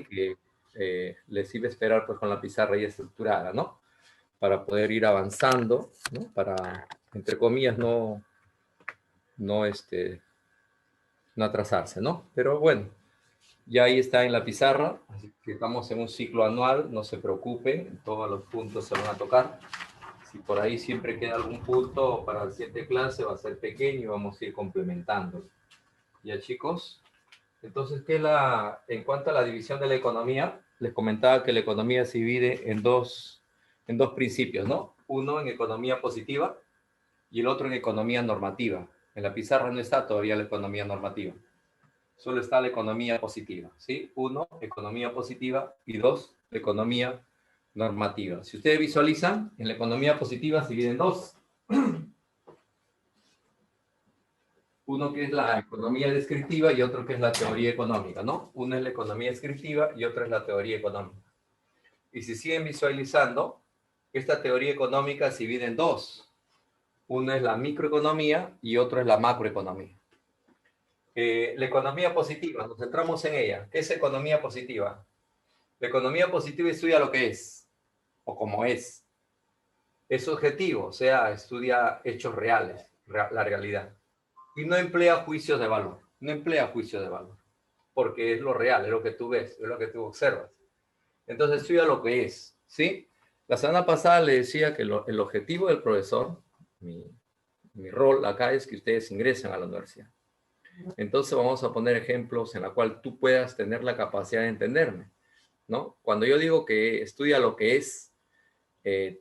que les iba a esperar pues con la pizarra ya estructurada, ¿no? Para poder ir avanzando, ¿no? Para, entre comillas, no, no atrasarse, ¿no? Pero bueno, ya ahí está en la pizarra, así que estamos en un ciclo anual, no se preocupen, todos los puntos se van a tocar. Si por ahí siempre queda algún punto para la siguiente clase, va a ser pequeño y vamos a ir complementando. ¿Ya, chicos? Entonces, en cuanto a la división de la economía, les comentaba que la economía se divide en dos principios, ¿no? Uno en economía positiva y el otro en economía normativa. En la pizarra no está todavía la economía normativa. Solo está la economía positiva, ¿sí? Uno, economía positiva, y dos, economía normativa. Si ustedes visualizan, en la economía positiva se dividen dos. Uno que es la economía descriptiva y otro que es la teoría económica, ¿no? Uno es la economía descriptiva y otra es la teoría económica. Y si siguen visualizando, esta teoría económica se divide en dos. Uno es la microeconomía y otro es la macroeconomía. La economía positiva, nos centramos en ella. ¿Qué es economía positiva? La economía positiva estudia lo que es, o como es. Es subjetivo, o sea, estudia hechos reales, la realidad. Y no emplea juicios de valor. No emplea juicios de valor. Porque es lo real, es lo que tú ves, es lo que tú observas. Entonces estudia lo que es, ¿sí? La semana pasada le decía que el objetivo del profesor, mi rol acá es que ustedes ingresen a la universidad. Entonces vamos a poner ejemplos en la cual tú puedas tener la capacidad de entenderme, ¿no? Cuando yo digo que estudia lo que es,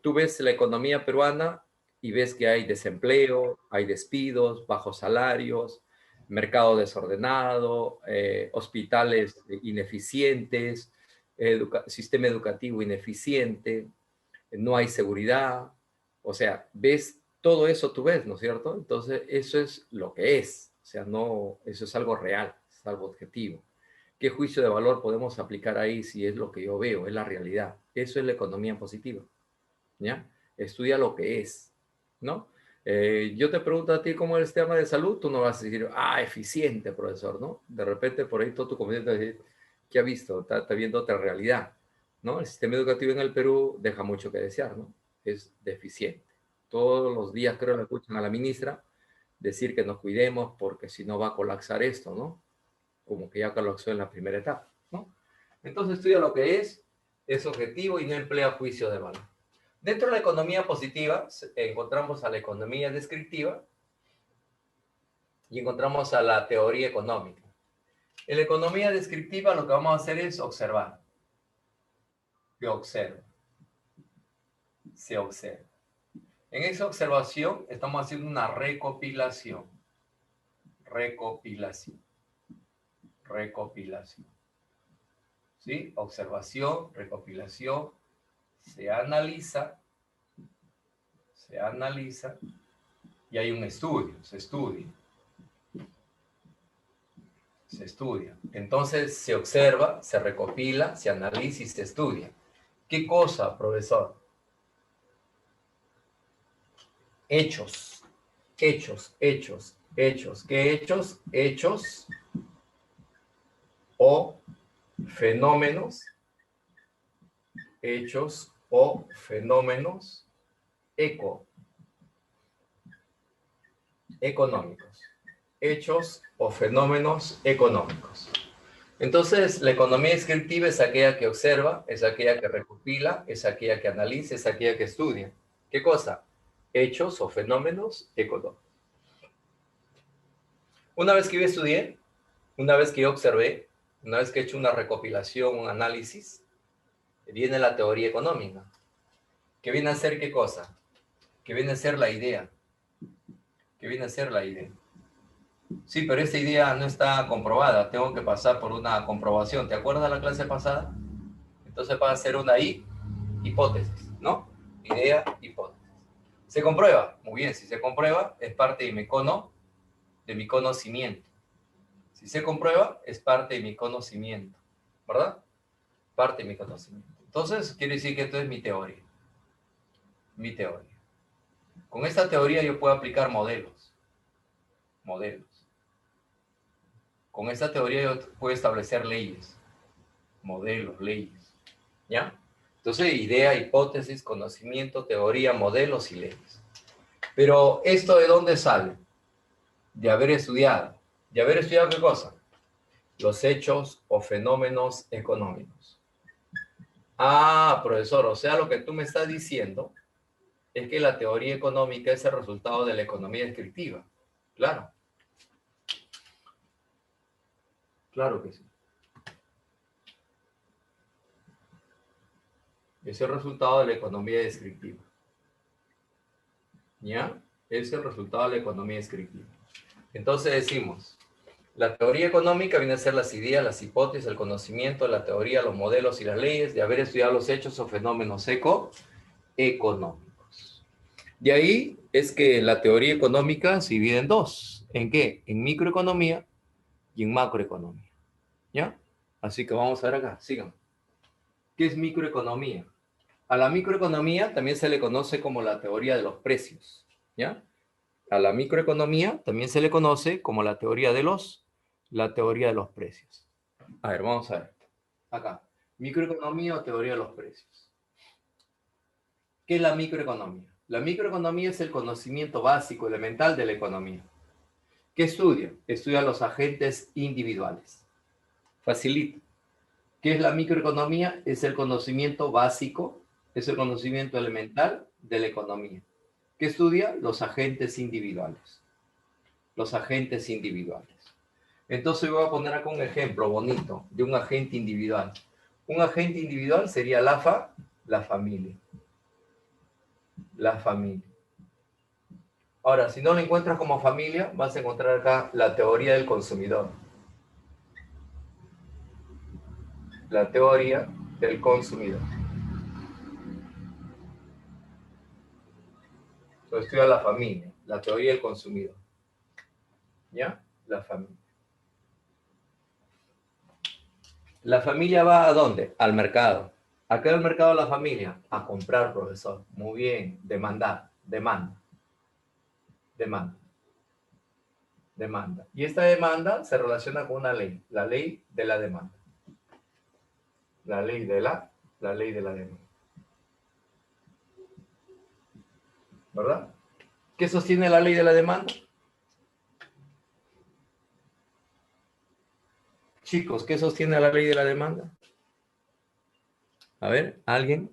tú ves la economía peruana y ves que hay desempleo, hay despidos, bajos salarios, mercado desordenado, hospitales ineficientes, sistema educativo ineficiente, no hay seguridad, o sea, ves todo eso, tú ves, ¿no es cierto? Entonces, eso es lo que es, o sea, no, eso es algo real, es algo objetivo. ¿Qué juicio de valor podemos aplicar ahí si es lo que yo veo, es la realidad? Eso es la economía positiva, ¿ya? Estudia lo que es, ¿no? Yo te pregunto a ti cómo es el sistema de salud, tú no vas a decir, eficiente, profesor, ¿no? De repente por ahí todo tu comunidad te dice, ¿qué ha visto? Está viendo otra realidad, ¿no? El sistema educativo en el Perú deja mucho que desear, ¿no? Es deficiente. Todos los días creo que escuchan a la ministra decir que nos cuidemos porque si no va a colapsar esto, ¿no? Como que ya colapsó en la primera etapa, ¿no? Entonces estudia lo que es objetivo y no emplea juicio de valor. Dentro de la economía positiva encontramos a la economía descriptiva y encontramos a la teoría económica. En la economía descriptiva lo que vamos a hacer es observar. Se observa. Se observa. En esa observación estamos haciendo una recopilación. Recopilación. Recopilación. ¿Sí? Observación, recopilación. Se analiza y hay un estudio, se estudia. Entonces se observa, se recopila, se analiza y se estudia. ¿Qué cosa, profesor? Hechos. Hechos. ¿Qué hechos? Hechos o fenómenos. Hechos o fenómenos económicos. Hechos o fenómenos económicos. Entonces, la economía descriptiva es aquella que observa, es aquella que recopila, es aquella que analiza, es aquella que estudia. ¿Qué cosa? Hechos o fenómenos económicos. Una vez que yo estudié, una vez que yo observé, una vez que he hecho una recopilación, un análisis, viene la teoría económica. ¿Que viene a ser qué cosa? Que viene a ser la idea. Sí, pero esta idea no está comprobada. Tengo que pasar por una comprobación. ¿Te acuerdas de la clase pasada? Entonces va a ser una hipótesis, ¿no? Idea, hipótesis. ¿Se comprueba? Muy bien, si se comprueba, es parte de mi conocimiento. Si se comprueba, es parte de mi conocimiento, ¿verdad? Parte de mi conocimiento. Entonces, quiere decir que esto es mi teoría. Mi teoría. Con esta teoría yo puedo aplicar modelos. Con esta teoría yo puedo establecer leyes. modelos, leyes. ¿Ya? Entonces, idea, hipótesis, conocimiento, teoría, modelos y leyes. Pero, ¿esto de dónde sale? De haber estudiado. ¿De haber estudiado qué cosa? Los hechos o fenómenos económicos. Ah, profesor, o sea, lo que tú me estás diciendo es que la teoría económica es el resultado de la economía descriptiva. Claro, claro que sí. Es el resultado de la economía descriptiva. ¿Ya? Es el resultado de la economía descriptiva. Entonces decimos, la teoría económica viene a ser las ideas, las hipótesis, el conocimiento, la teoría, los modelos y las leyes de haber estudiado los hechos o fenómenos económicos. De ahí es que la teoría económica se divide en dos. ¿En qué? En microeconomía y en macroeconomía. ¿Ya? Así que vamos a ver acá, sigan. ¿Qué es microeconomía? A la microeconomía también se le conoce como la teoría de los precios. ¿Ya? A la microeconomía también se le conoce como la teoría de los precios. A ver, vamos a ver. Acá. Microeconomía o teoría de los precios. ¿Qué es la microeconomía? La microeconomía es el conocimiento básico, elemental de la economía. ¿Qué estudia? Estudia los agentes individuales. Facilita. ¿Qué es la microeconomía? Es el conocimiento básico, es el conocimiento elemental de la economía. ¿Qué estudia? Los agentes individuales. Los agentes individuales. Entonces voy a poner acá un ejemplo bonito de un agente individual. Un agente individual sería la familia. La familia. Ahora, si no lo encuentras como familia, vas a encontrar acá la teoría del consumidor. La teoría del consumidor. Entonces estudia la familia, la teoría del consumidor. ¿Ya? La familia. ¿La familia va a dónde? Al mercado. ¿A qué va el mercado la familia? A comprar, profesor. Muy bien. Demandar. Demanda. Demanda. Y esta demanda se relaciona con una ley. La ley de la demanda. La ley de la demanda. ¿Verdad? ¿Qué sostiene la ley de la demanda? Chicos, ¿qué sostiene la ley de la demanda? A ver, ¿alguien?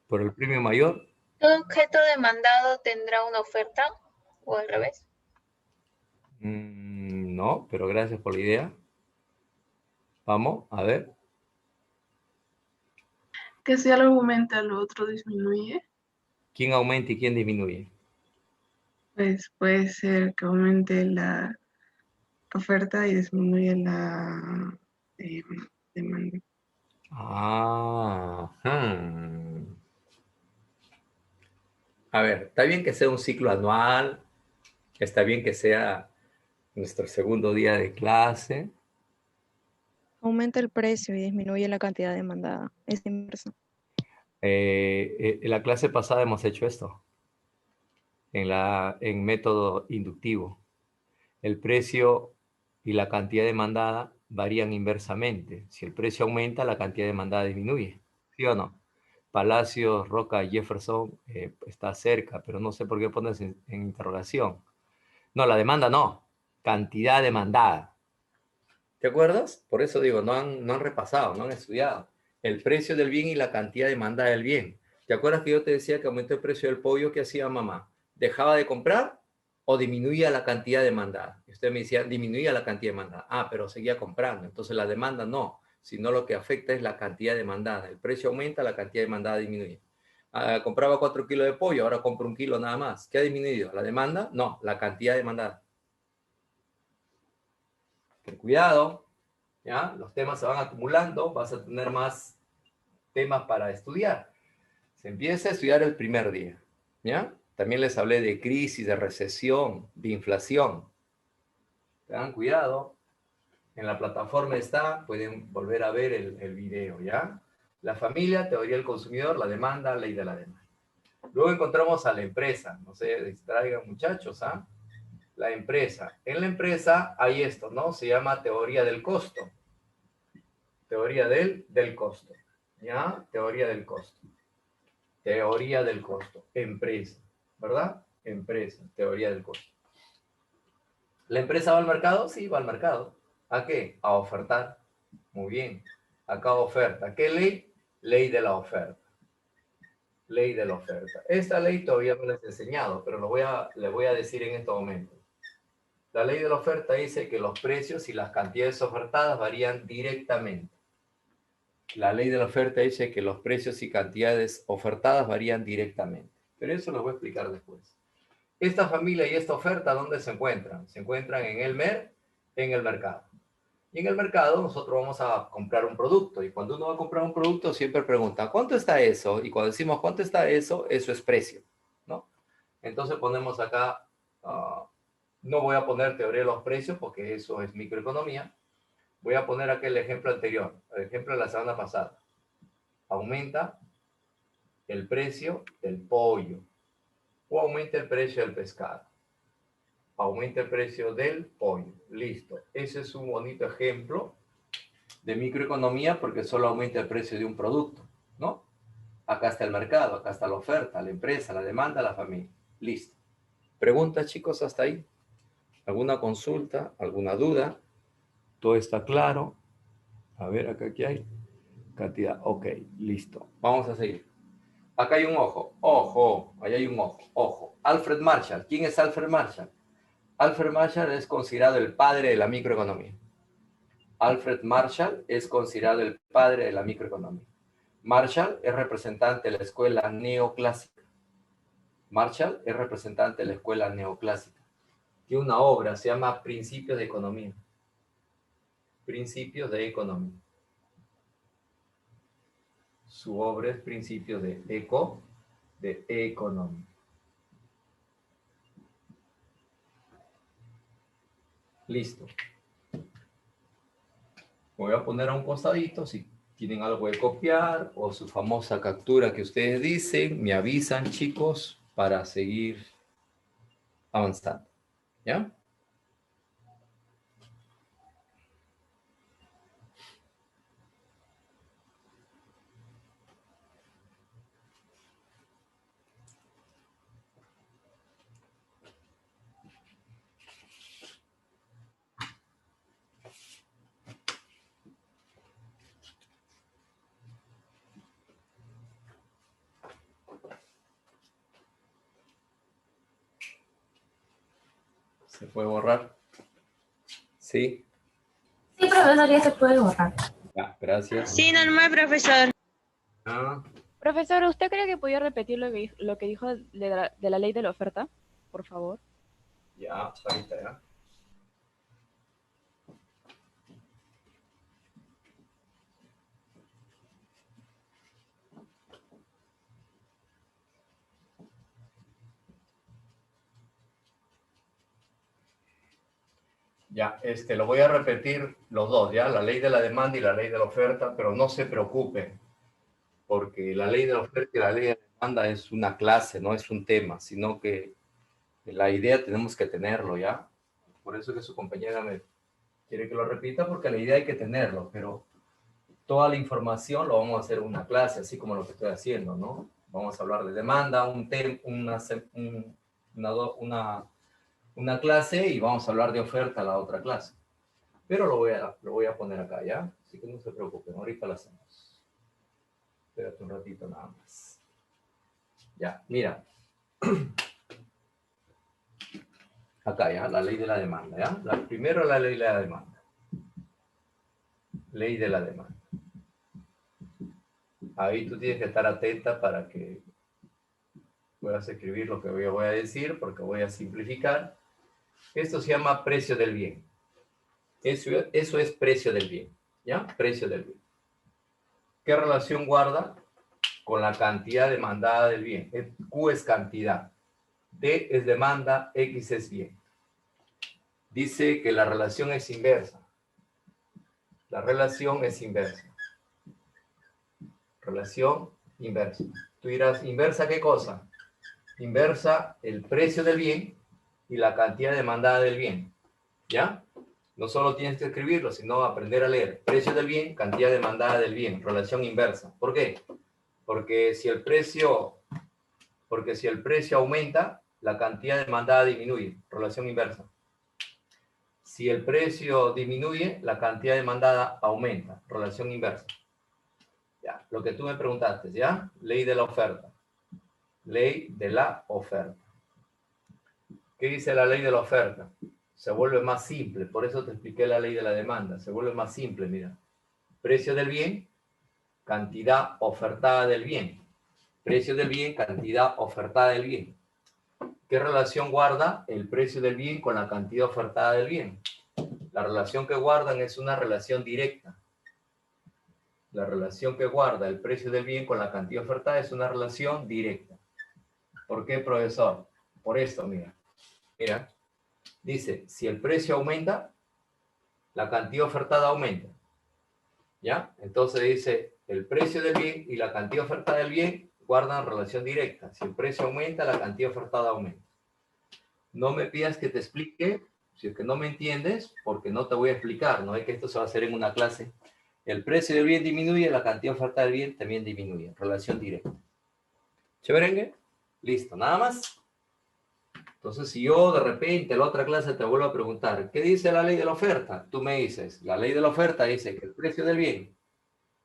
¿Por el premio mayor? ¿Todo objeto demandado tendrá una oferta o al revés? No, pero gracias por la idea. Vamos, a ver. Que si algo aumenta, lo otro disminuye. ¿Quién aumenta y quién disminuye? Pues puede ser que aumente la oferta y disminuye la demanda. Ah, A ver, está bien que sea un ciclo anual, está bien que sea nuestro segundo día de clase. Aumenta el precio y disminuye la cantidad demandada. Es inverso. En la clase pasada hemos hecho esto, en método inductivo. El precio y la cantidad demandada varían inversamente. Si el precio aumenta, la cantidad demandada disminuye. ¿Sí o no? Palacios, Roca, Jefferson está cerca, pero no sé por qué pones en interrogación. No, la demanda no, cantidad demandada. ¿Te acuerdas? Por eso digo, no han repasado, no han estudiado. El precio del bien y la cantidad demandada del bien. ¿Te acuerdas que yo te decía que aumentó el precio del pollo? ¿Qué hacía mamá? ¿Dejaba de comprar o disminuía la cantidad demandada? Y usted me decía, disminuía la cantidad demandada. Ah, pero seguía comprando. Entonces la demanda no, sino lo que afecta es la cantidad demandada. El precio aumenta, la cantidad demandada disminuye. Compraba 4 kilos de pollo, ahora compro 1 kilo nada más. ¿Qué ha disminuido? ¿La demanda? No, la cantidad demandada. Ten cuidado, ¿ya? Los temas se van acumulando, vas a tener más temas para estudiar. Se empieza a estudiar el primer día, ¿ya? También les hablé de crisis, de recesión, de inflación. Tengan cuidado. En la plataforma está, pueden volver a ver el video, ¿ya? La familia, teoría del consumidor, la demanda, ley de la demanda. Luego encontramos a la empresa. No se distraigan, muchachos, ¿ah? La empresa. En la empresa hay esto, ¿no? Se llama teoría del costo. Teoría del costo. ¿Ya? Teoría del costo. Teoría del costo. Empresa. ¿Verdad? Empresa. Teoría del costo. ¿La empresa va al mercado? Sí, va al mercado. ¿A qué? A ofertar. Muy bien. Acá oferta. ¿Qué ley? Ley de la oferta. Ley de la oferta. Esta ley todavía no les he enseñado, pero le voy a decir en este momento. La ley de la oferta dice que los precios y las cantidades ofertadas varían directamente. La ley de la oferta dice que los precios y cantidades ofertadas varían directamente. Pero eso lo voy a explicar después. Esta familia y esta oferta, ¿dónde se encuentran? Se encuentran en el mercado. Y en el mercado nosotros vamos a comprar un producto. Y cuando uno va a comprar un producto, siempre pregunta, ¿cuánto está eso? Y cuando decimos, ¿cuánto está eso? Eso es precio, ¿no? Entonces ponemos acá, no voy a poner teoría de los precios porque eso es microeconomía. Voy a poner aquí el ejemplo anterior, el ejemplo de la semana pasada. Aumenta el precio del pollo o aumenta el precio del pescado. Aumenta el precio del pollo. Listo. Ese es un bonito ejemplo de microeconomía porque solo aumenta el precio de un producto, ¿no? Acá está el mercado, acá está la oferta, la empresa, la demanda, la familia. Listo. ¿Preguntas, chicos, hasta ahí? ¿Alguna consulta? ¿Alguna duda? ¿Todo está claro? A ver, acá ¿qué hay? Cantidad. Ok, listo. Vamos a seguir. Acá hay un ojo. Ojo. Ahí hay un ojo. Ojo. Alfred Marshall. ¿Quién es Alfred Marshall? Alfred Marshall es considerado el padre de la microeconomía. Alfred Marshall es considerado el padre de la microeconomía. Marshall es representante de la escuela neoclásica. Marshall es representante de la escuela neoclásica. Tiene una obra, se llama Principios de Economía. Principios de Economía. Su obra es Principios de Economía. Listo. Voy a poner a un costadito, si tienen algo de copiar o su famosa captura que ustedes dicen, me avisan, chicos, para seguir avanzando. ¿Ya? ¿Se puede borrar? ¿Sí? Sí, profesor, ya se puede borrar. Ya, gracias. Sí, normal, profesor. Ah, Profesor, ¿usted cree que podía repetir lo que dijo de la ley de la oferta? Por favor. ya, ahorita ya. Ya, lo voy a repetir los dos, ¿ya? La ley de la demanda y la ley de la oferta, pero no se preocupen, porque la ley de la oferta y la ley de la demanda es una clase, no es un tema, sino que la idea tenemos que tenerlo, ¿ya? Por eso que su compañera me quiere que lo repita, porque la idea hay que tenerlo, pero toda la información lo vamos a hacer en una clase, así como lo que estoy haciendo, ¿no? Vamos a hablar de demanda, una clase y vamos a hablar de oferta la otra clase. Pero lo voy a poner acá, ¿ya? Así que no se preocupen, ahorita lo hacemos. Espérate un ratito nada más. Ya, mira. Acá, ¿ya? La ley de la demanda, ¿ya? Primero la ley de la demanda. Ley de la demanda. Ahí tú tienes que estar atenta para que puedas escribir lo que voy a decir, porque voy a simplificar. Esto se llama precio del bien. Eso es precio del bien, ¿ya? Precio del bien. ¿Qué relación guarda con la cantidad demandada del bien? Q es cantidad, D es demanda, X es bien. Dice que la relación es inversa. La relación es inversa. Relación inversa. Tú dirás, ¿inversa qué cosa? Inversa el precio del bien y la cantidad demandada del bien. ¿Ya? No solo tienes que escribirlo, sino aprender a leer. Precio del bien, cantidad demandada del bien, relación inversa. ¿Por qué? Porque si el precio aumenta, la cantidad demandada disminuye, relación inversa. Si el precio disminuye, la cantidad demandada aumenta, relación inversa. Ya, lo que tú me preguntaste, ¿ya? Ley de la oferta. Ley de la oferta. ¿Qué dice la ley de la oferta? Se vuelve más simple, por eso te expliqué la ley de la demanda. Se vuelve más simple, mira. Precio del bien, cantidad ofertada del bien. Precio del bien, cantidad ofertada del bien. ¿Qué relación guarda el precio del bien con la cantidad ofertada del bien? La relación que guardan es una relación directa. La relación que guarda el precio del bien con la cantidad ofertada es una relación directa. ¿Por qué, profesor? Por esto, mira. Mira, dice, si el precio aumenta, la cantidad ofertada aumenta. ¿Ya? Entonces dice, el precio del bien y la cantidad ofertada del bien guardan relación directa. Si el precio aumenta, la cantidad ofertada aumenta. No me pidas que te explique, si es que no me entiendes, porque no te voy a explicar, no es que esto se va a hacer en una clase. El precio del bien disminuye, la cantidad ofertada del bien también disminuye. Relación directa. ¿Chéverengue? Listo, nada más. Entonces, si yo de repente en la otra clase te vuelvo a preguntar, ¿qué dice la ley de la oferta? Tú me dices, la ley de la oferta dice que el precio del bien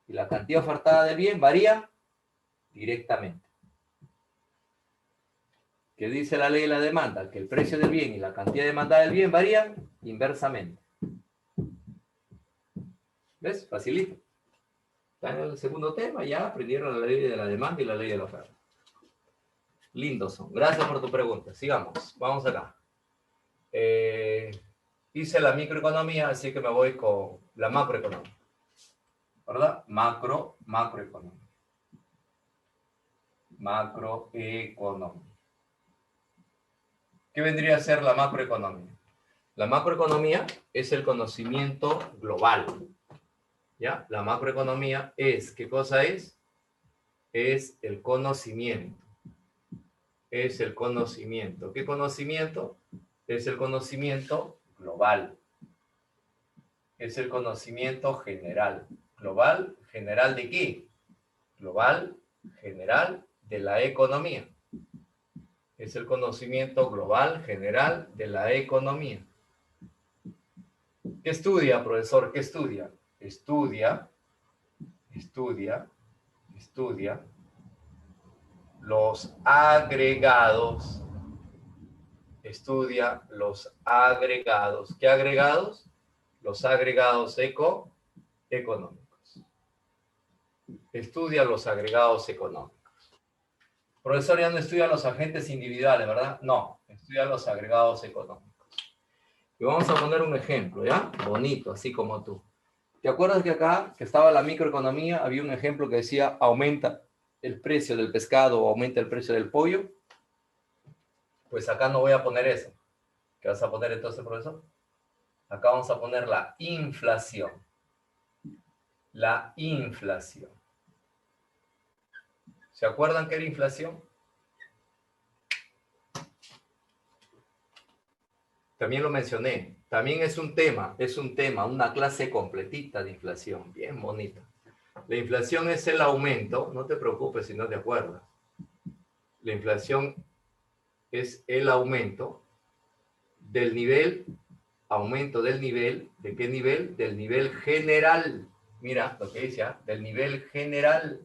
y la cantidad ofertada del bien varía directamente. ¿Qué dice la ley de la demanda? Que el precio del bien y la cantidad demandada del bien varían inversamente. ¿Ves? Facilito. Está en el segundo tema, ya aprendieron la ley de la demanda y la ley de la oferta. Lindos son. Gracias por tu pregunta. Sigamos. Vamos acá. Hice la microeconomía, así que me voy con la macroeconomía. ¿Verdad? Macroeconomía. Macroeconomía. ¿Qué vendría a ser la macroeconomía? La macroeconomía es el conocimiento global. ¿Ya? La macroeconomía es, ¿qué cosa es? Es el conocimiento. Es el conocimiento. ¿Qué conocimiento? Es el conocimiento global. Es el conocimiento general. ¿Global? ¿General de qué? Global, general de la economía. Es el conocimiento global, general de la economía. ¿Qué estudia, profesor? ¿Qué estudia? Estudia los agregados. Estudia los agregados. ¿Qué agregados? Los agregados económicos. Estudia los agregados económicos. Profesor, ya no estudia los agentes individuales, ¿verdad? No, estudia los agregados económicos. Y vamos a poner un ejemplo, ¿ya? Bonito, así como tú. ¿Te acuerdas que acá, que estaba la microeconomía, había un ejemplo que decía aumenta el precio del pescado o aumenta el precio del pollo? Pues acá no voy a poner eso. ¿Qué vas a poner entonces, profesor? Acá vamos a poner la inflación. La inflación. ¿Se acuerdan qué era inflación? También lo mencioné. También es un tema, una clase completita de inflación, bien bonita. La inflación es el aumento, no te preocupes si no te acuerdas. La inflación es el aumento del nivel, ¿de qué nivel? Del nivel general. Mira lo que dice, del nivel general.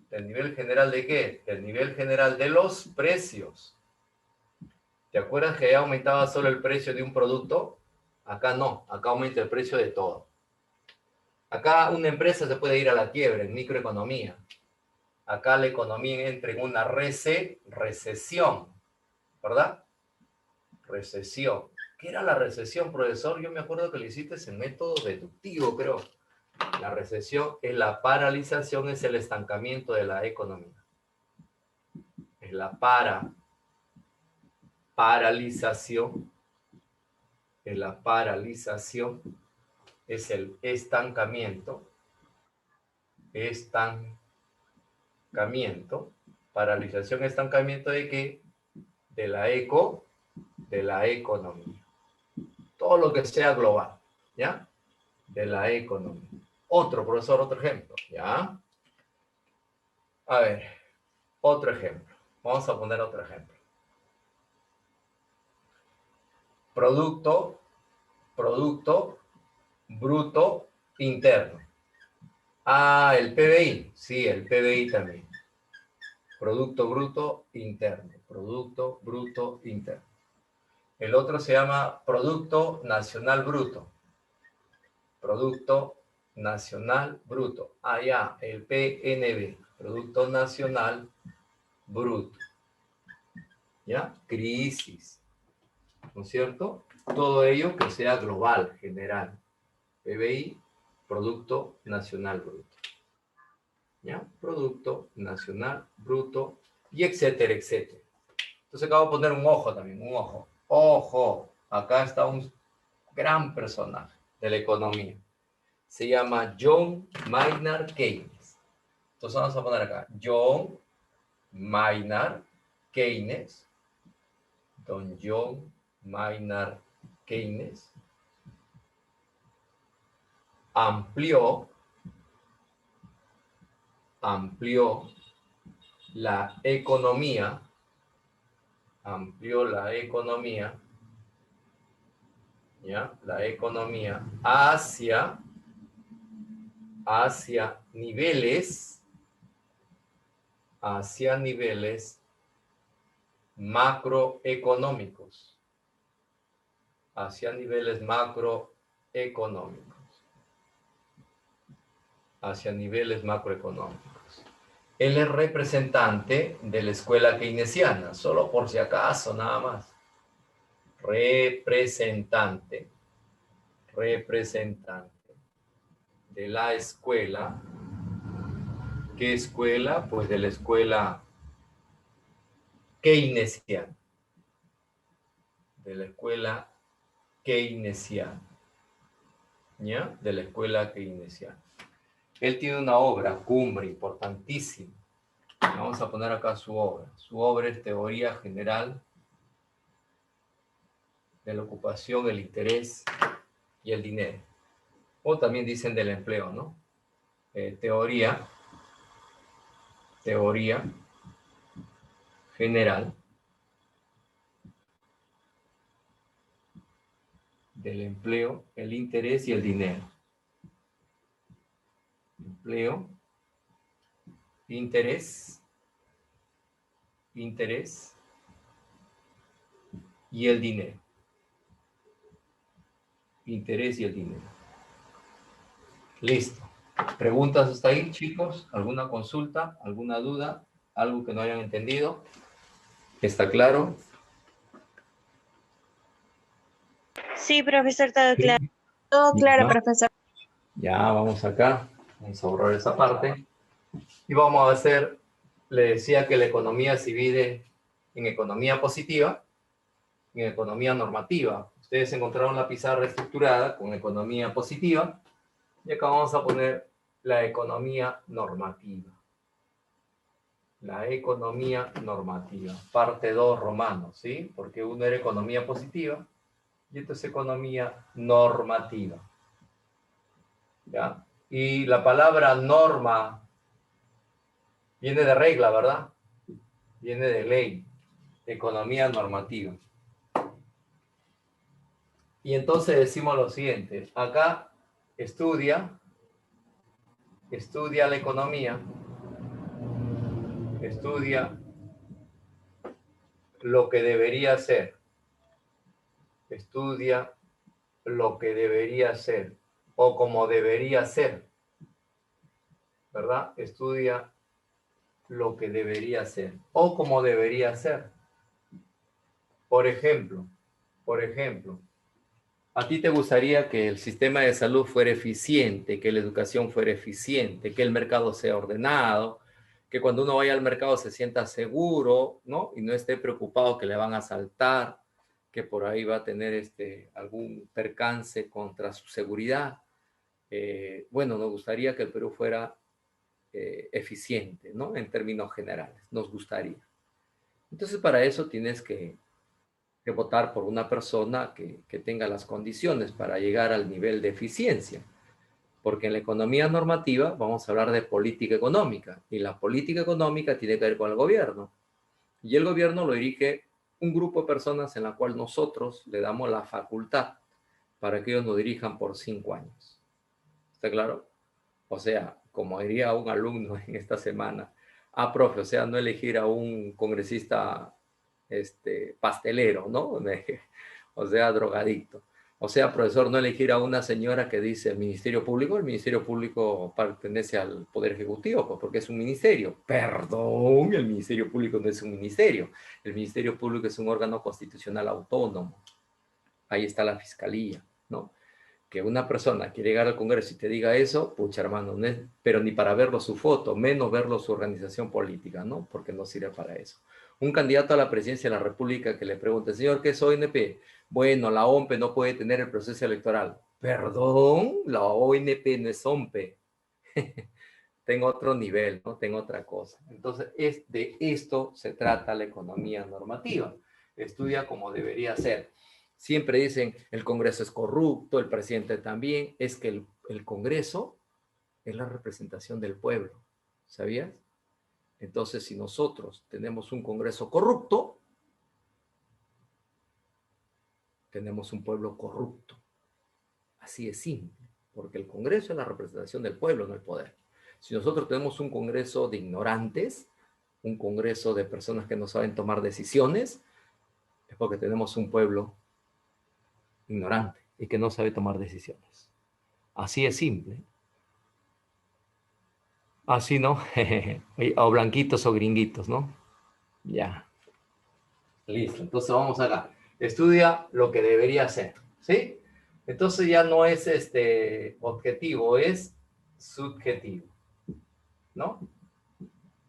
¿Del nivel general de qué? Del nivel general de los precios. ¿Te acuerdas que ya aumentaba solo el precio de un producto? Acá no, acá aumenta el precio de todo. Acá una empresa se puede ir a la quiebra en microeconomía. Acá la economía entra en una recesión, ¿verdad? Recesión. ¿Qué era la recesión, profesor? Yo me acuerdo que le hiciste en método deductivo, pero la recesión es la paralización, es el estancamiento de la economía. Es la paralización. Es la paralización. Es el estancamiento. Paralización, estancamiento ¿de qué? De la economía. todo lo que sea global, ¿ya? De la economía. Otro, profesor, otro ejemplo, ¿ya? A ver, otro ejemplo. Vamos a poner otro ejemplo. Producto bruto interno. Ah, el PBI. Sí, el PBI también. Producto bruto interno. Producto bruto interno. El otro se llama Producto Nacional Bruto. Producto Nacional Bruto. Ah, ya, el PNB. Producto Nacional Bruto. ¿Ya? Crisis. ¿No es cierto? Todo ello que sea global, general. PBI, Producto Nacional Bruto. ¿Ya? Producto Nacional Bruto y etcétera, etcétera. Entonces acabo de poner un ojo también, un ojo. Ojo, acá está un gran personaje de la economía. Se llama John Maynard Keynes. Entonces vamos a poner acá, John Maynard Keynes. Don John Maynard Keynes amplió la economía, ¿ya? La economía hacia niveles macroeconómicos. Hacia niveles macroeconómicos. Él es representante de la escuela keynesiana, solo por si acaso, nada más. Representante de la escuela. ¿Qué escuela? Pues de la escuela keynesiana. De la escuela keynesiana. ¿Ya? De la escuela keynesiana. Él tiene una obra, cumbre, importantísima. Vamos a poner acá su obra. Su obra es Teoría General de la Ocupación, el Interés y el Dinero. O también dicen del empleo, ¿no? Teoría General del empleo, el interés y el dinero. Empleo, interés y el dinero. Interés y el dinero. Listo. ¿Preguntas hasta ahí, chicos? ¿Alguna consulta? ¿Alguna duda? ¿Algo que no hayan entendido? ¿Está claro? Sí, profesor, todo Sí. claro. Todo claro, Ya. profesor. Ya, vamos acá. Vamos a borrar esa parte. Y vamos a hacer, le decía que la economía se divide en economía positiva y en economía normativa. Ustedes encontraron la pizarra estructurada con economía positiva y acá vamos a poner la economía normativa. La economía normativa. Parte 2, Romanos, ¿sí? Porque uno era economía positiva y esto es economía normativa. ¿Ya? Y la palabra norma viene de regla, ¿verdad? Viene de ley, economía normativa. Y entonces decimos lo siguiente, acá estudia la economía, estudia lo que debería ser, estudia lo que debería ser, o como debería ser, ¿verdad? Estudia lo que debería ser, o como debería ser. Por ejemplo, ¿a ti te gustaría que el sistema de salud fuera eficiente, que la educación fuera eficiente, que el mercado sea ordenado, que cuando uno vaya al mercado se sienta seguro, ¿no? Y no esté preocupado que le van a asaltar, que por ahí va a tener algún percance contra su seguridad? Bueno, nos gustaría que el Perú fuera eficiente, ¿no? En términos generales, nos gustaría. Entonces, para eso tienes que que votar por una persona que tenga las condiciones para llegar al nivel de eficiencia. Porque en la economía normativa vamos a hablar de política económica, y la política económica tiene que ver con el gobierno. Y el gobierno lo dirige un grupo de personas en la cual nosotros le damos la facultad para que ellos nos dirijan por 5 años. ¿Está claro? O sea, como diría un alumno en esta semana, profe, o sea, no elegir a un congresista pastelero, ¿no? O sea, drogadicto. O sea, profesor, no elegir a una señora que dice el Ministerio Público pertenece al Poder Ejecutivo, pues porque es un ministerio. Perdón, el Ministerio Público no es un ministerio. El Ministerio Público es un órgano constitucional autónomo. Ahí está la Fiscalía, ¿no? Que una persona quiere llegar al Congreso y te diga eso, pucha hermano, no es, pero ni para verlo su foto, menos verlo su organización política, ¿no? Porque no sirve para eso. Un candidato a la presidencia de la República que le pregunte, señor, ¿qué es ONP? Bueno, la OMP no puede tener el proceso electoral. Perdón, la ONP no es OMP. Tengo otro nivel, ¿no? Tengo otra cosa. Entonces, de esto se trata la economía normativa. Estudia como debería ser. Siempre dicen, el Congreso es corrupto, el presidente también. Es que el Congreso es la representación del pueblo, ¿sabías? Entonces, si nosotros tenemos un Congreso corrupto, tenemos un pueblo corrupto. Así es simple, porque el Congreso es la representación del pueblo, no el poder. Si nosotros tenemos un Congreso de ignorantes, un Congreso de personas que no saben tomar decisiones, es porque tenemos un pueblo ignorante y que no sabe tomar decisiones. Así es simple. Así, ¿no? O blanquitos o gringuitos, ¿no? Ya. Listo. Entonces vamos acá. Estudia lo que debería ser, ¿sí? Entonces ya no es objetivo, es subjetivo, ¿no?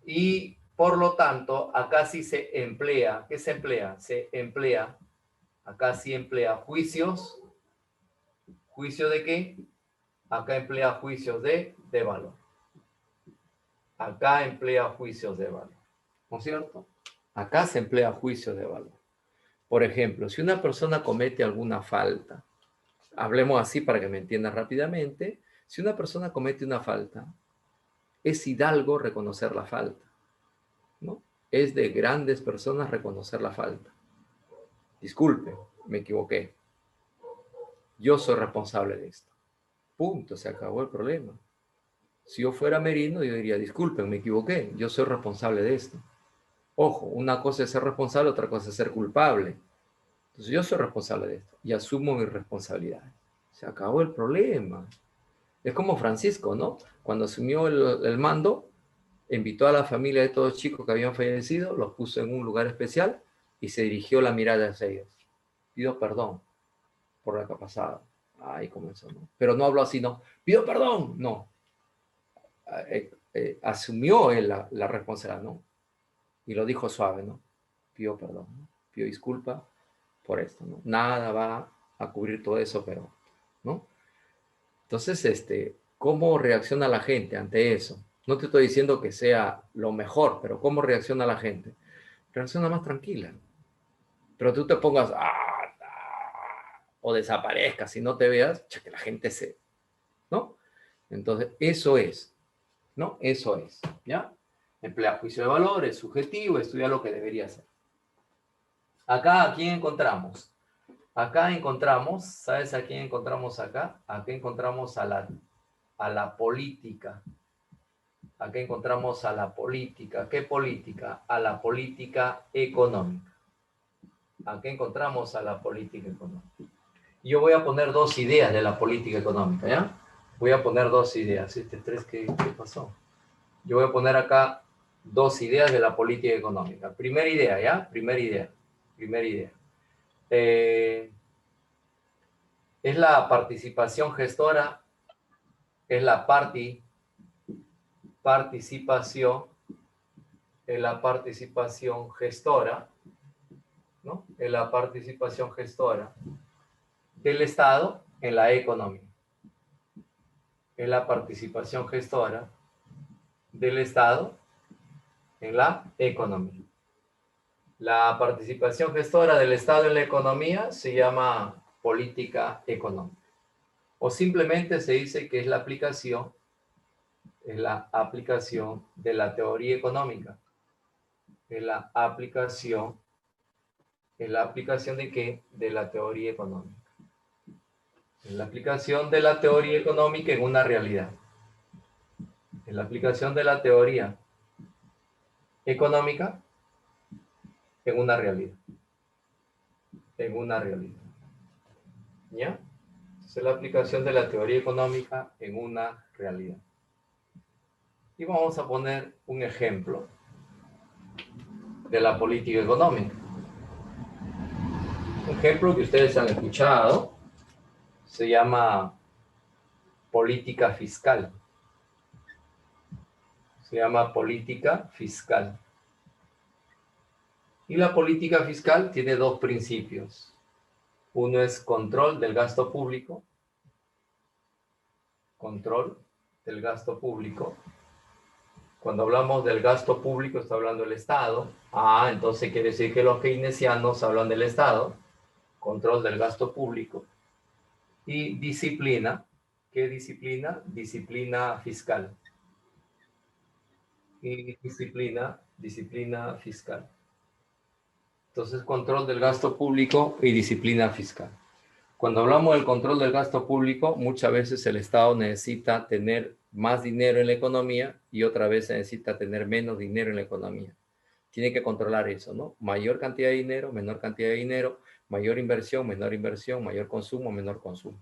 Y por lo tanto, acá sí se emplea. ¿Qué se emplea? Se emplea, acá sí emplea juicios. ¿Juicio de qué? Acá emplea juicios de valor. Acá emplea juicios de valor. ¿No es cierto? Acá se emplea juicios de valor. Por ejemplo, si una persona comete alguna falta, hablemos así para que me entiendas rápidamente, si una persona comete una falta, es hidalgo reconocer la falta, ¿no? Es de grandes personas reconocer la falta. Disculpe, me equivoqué. Yo soy responsable de esto. Punto, se acabó el problema. Si yo fuera Merino, yo diría, disculpen, me equivoqué, yo soy responsable de esto. Ojo, una cosa es ser responsable, otra cosa es ser culpable. Entonces yo soy responsable de esto y asumo mis responsabilidades. Se acabó el problema. Es como Francisco, ¿no? Cuando asumió el mando, invitó a la familia de todos los chicos que habían fallecido, los puso en un lugar especial y se dirigió la mirada hacia ellos. Pido perdón por lo que ha pasado. Ahí comenzó, ¿no? Pero no habló así, no. Pido perdón, no. Asumió él la responsabilidad, ¿no? Y lo dijo suave, ¿no? Pido perdón, ¿no? Pido disculpa por esto, ¿no? Nada va a cubrir todo eso, pero, ¿no? Entonces, ¿cómo reacciona la gente ante eso? No te estoy diciendo que sea lo mejor, pero ¿cómo reacciona la gente? Reacciona más tranquila. Pero tú te pongas, o desaparezcas y no te veas, que la gente se, ¿no? Entonces, eso es, ¿no? Eso es, ¿ya? Emplea juicio de valor, es subjetivo, estudia lo que debería ser. Acá, ¿a quién encontramos? Acá encontramos, ¿sabes a quién encontramos acá? Acá encontramos a la política. Acá encontramos a la política. ¿Qué política? A la política económica. Acá encontramos a la política económica. Yo voy a poner 2 ideas de la política económica, ¿ya? Voy a poner 2 ideas. ¿Qué pasó? Yo voy a poner acá 2 ideas de la política económica. Primera idea, ¿ya? Primera idea. Es la participación gestora, es la participación gestora, ¿no? Es la participación gestora del Estado en la economía. Es la participación gestora del Estado en la economía. La participación gestora del Estado en la economía se llama política económica. O simplemente se dice que es la aplicación de la teoría económica. Es la aplicación de qué? De la teoría económica. Es la aplicación de la teoría económica en una realidad. Es la aplicación de la teoría económica en una realidad. En una realidad. ¿Ya? Es la aplicación de la teoría económica en una realidad. Y vamos a poner un ejemplo de la política económica. Un ejemplo que ustedes han escuchado se llama política fiscal. Se llama política fiscal. Y la política fiscal tiene dos principios. Uno es control del gasto público. Control del gasto público. Cuando hablamos del gasto público, está hablando del Estado. Entonces quiere decir que los keynesianos hablan del Estado. Control del gasto público. Y disciplina. ¿Qué disciplina? Disciplina fiscal. Y disciplina fiscal. Entonces, control del gasto público y disciplina fiscal. Cuando hablamos del control del gasto público, muchas veces el Estado necesita tener más dinero en la economía y otra vez necesita tener menos dinero en la economía. Tiene que controlar eso, ¿no? Mayor cantidad de dinero, menor cantidad de dinero, mayor inversión, menor inversión, mayor consumo, menor consumo.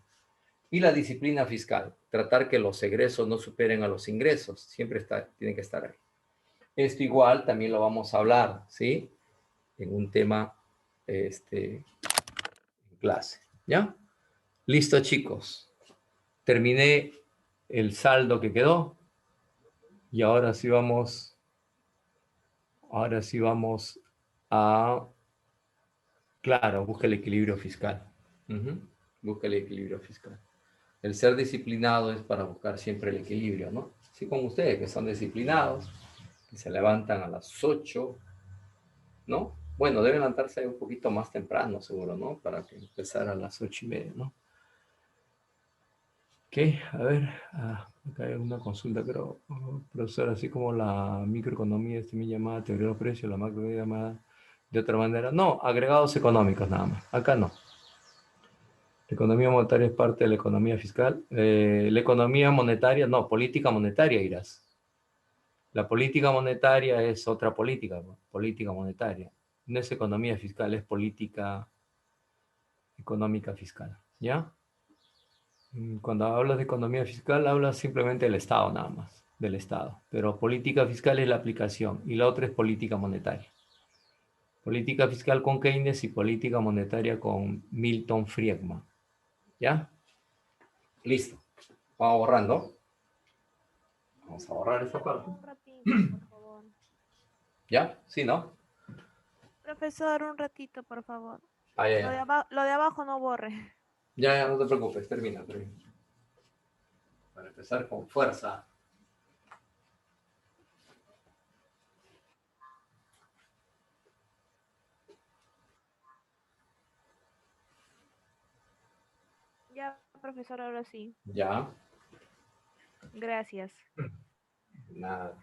Y la disciplina fiscal, tratar que los egresos no superen a los ingresos, siempre tiene que estar ahí. Esto igual también lo vamos a hablar, ¿sí? En un tema en clase, ¿ya? Listo, chicos. Terminé el saldo que quedó y ahora sí vamos a, claro, busca el equilibrio fiscal. Busca el equilibrio fiscal. El ser disciplinado es para buscar siempre el equilibrio, ¿no? Así como ustedes que son disciplinados, que se levantan a las 8, ¿no? Bueno, deben levantarse un poquito más temprano, seguro, ¿no? Para que empezar a las 8:30, ¿no? Ok, a ver, acá hay una consulta, pero, profesor, así como la microeconomía es también llamada teoría de los precios, la macroeconomía llamada de otra manera. No, agregados económicos nada más, acá no. La economía monetaria es parte de la economía fiscal. La economía monetaria, no, política monetaria irás. La política monetaria es otra política monetaria. No es economía fiscal, es política económica fiscal, ¿ya? Cuando hablas de economía fiscal, hablas simplemente del Estado nada más, del Estado. Pero política fiscal es la aplicación y la otra es política monetaria. Política fiscal con Keynes y política monetaria con Milton Friedman, ¿ya? Listo. Vamos borrando. Vamos a borrar esta parte. Un ratito, por favor. ¿Ya? ¿Sí, no? Profesor, un ratito, por favor. Ya. Lo de abajo no borre. Ya, no te preocupes. Termina. Para empezar con fuerza. Ya, profesor, ahora sí. Ya. Gracias. Nada.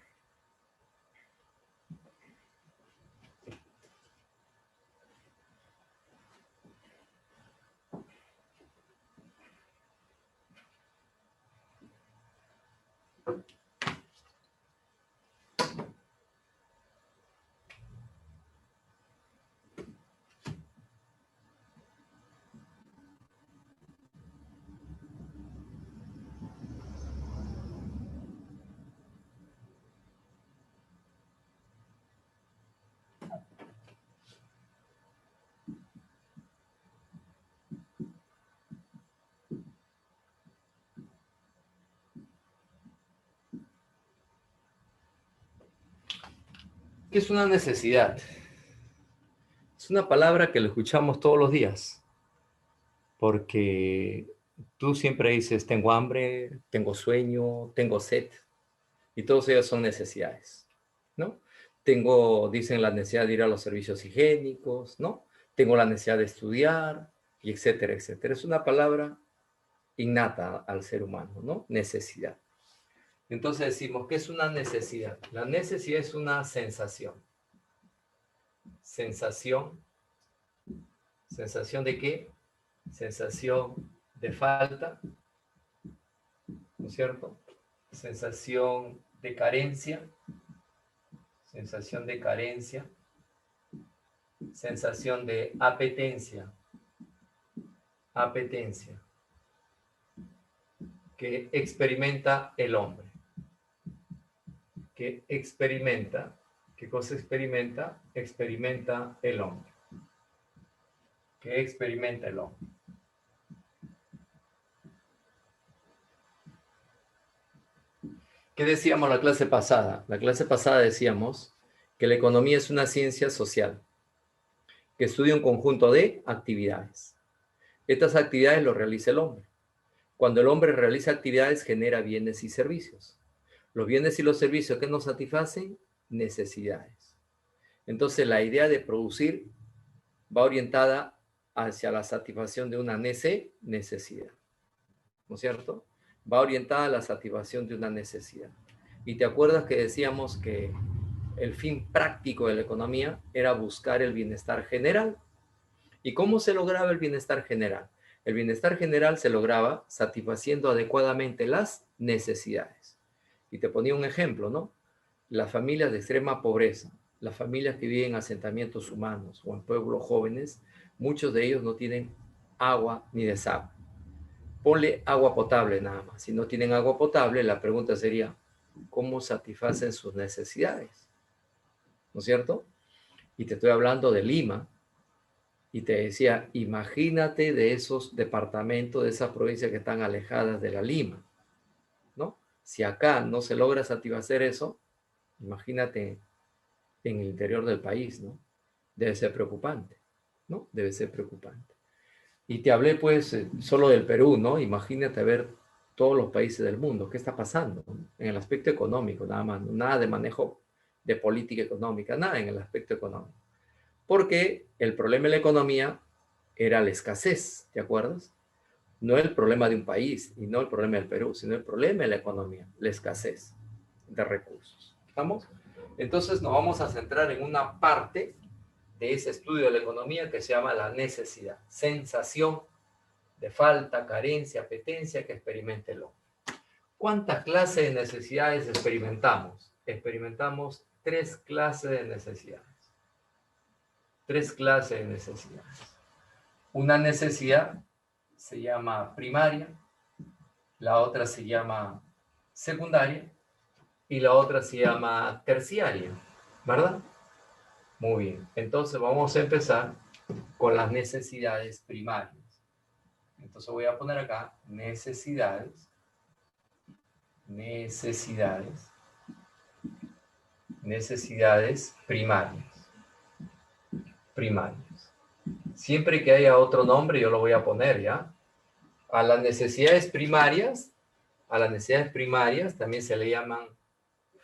¿Qué es una necesidad? Es una palabra que la escuchamos todos los días, porque tú siempre dices, tengo hambre, tengo sueño, tengo sed, y todas ellas son necesidades, ¿no? Tengo, dicen, la necesidad de ir a los servicios higiénicos, ¿no? Tengo la necesidad de estudiar, y etcétera, etcétera. Es una palabra innata al ser humano, ¿no? Necesidad. Entonces decimos, ¿qué es una necesidad? La necesidad es una sensación. Sensación. ¿Sensación de qué? Sensación de falta, ¿no es cierto? Sensación de carencia. Sensación de carencia. Sensación de apetencia. Apetencia. Que experimenta el hombre. Que experimenta. ¿Qué cosa experimenta? Experimenta el hombre. Que experimenta el hombre. ¿Qué decíamos la clase pasada? La clase pasada decíamos que la economía es una ciencia social que estudia un conjunto de actividades. Estas actividades lo realiza el hombre. Cuando el hombre realiza actividades, genera bienes y servicios. Los bienes y los servicios que nos satisfacen, necesidades. Entonces, la idea de producir va orientada hacia la satisfacción de una necesidad. ¿No es cierto? Va orientada a la satisfacción de una necesidad. Y te acuerdas que decíamos que el fin práctico de la economía era buscar el bienestar general. ¿Y cómo se lograba el bienestar general? El bienestar general se lograba satisfaciendo adecuadamente las necesidades. Y te ponía un ejemplo, ¿no? Las familias de extrema pobreza, las familias que viven en asentamientos humanos o en pueblos jóvenes, muchos de ellos no tienen agua ni desagüe. Ponle agua potable nada más. Si no tienen agua potable, la pregunta sería, ¿cómo satisfacen sus necesidades? ¿No es cierto? Y te estoy hablando de Lima, y te decía, imagínate de esos departamentos, de esas provincias que están alejadas de la Lima, ¿no? Si acá no se logra satisfacer eso, imagínate en el interior del país, ¿no? Debe ser preocupante, ¿no? Debe ser preocupante. Y te hablé, pues, solo del Perú, ¿no? Imagínate ver todos los países del mundo, ¿qué está pasando? En el aspecto económico, nada más, nada de manejo de política económica, nada en el aspecto económico. Porque el problema de la economía era la escasez, ¿te acuerdas? No el problema de un país y no el problema del Perú, sino el problema de la economía, la escasez de recursos. ¿Estamos? Entonces nos vamos a centrar en una parte de ese estudio de la economía que se llama la necesidad, sensación de falta, carencia, apetencia que experimenta el hombre. ¿Cuántas clases de necesidades experimentamos? Experimentamos 3 clases de necesidades. 3 clases de necesidades. Una necesidad se llama primaria, la otra se llama secundaria y la otra se llama terciaria, ¿verdad? Muy bien, entonces vamos a empezar con las necesidades primarias. Entonces voy a poner acá necesidades primarias. Siempre que haya otro nombre yo lo voy a poner, ¿ya? A las necesidades primarias también se le llaman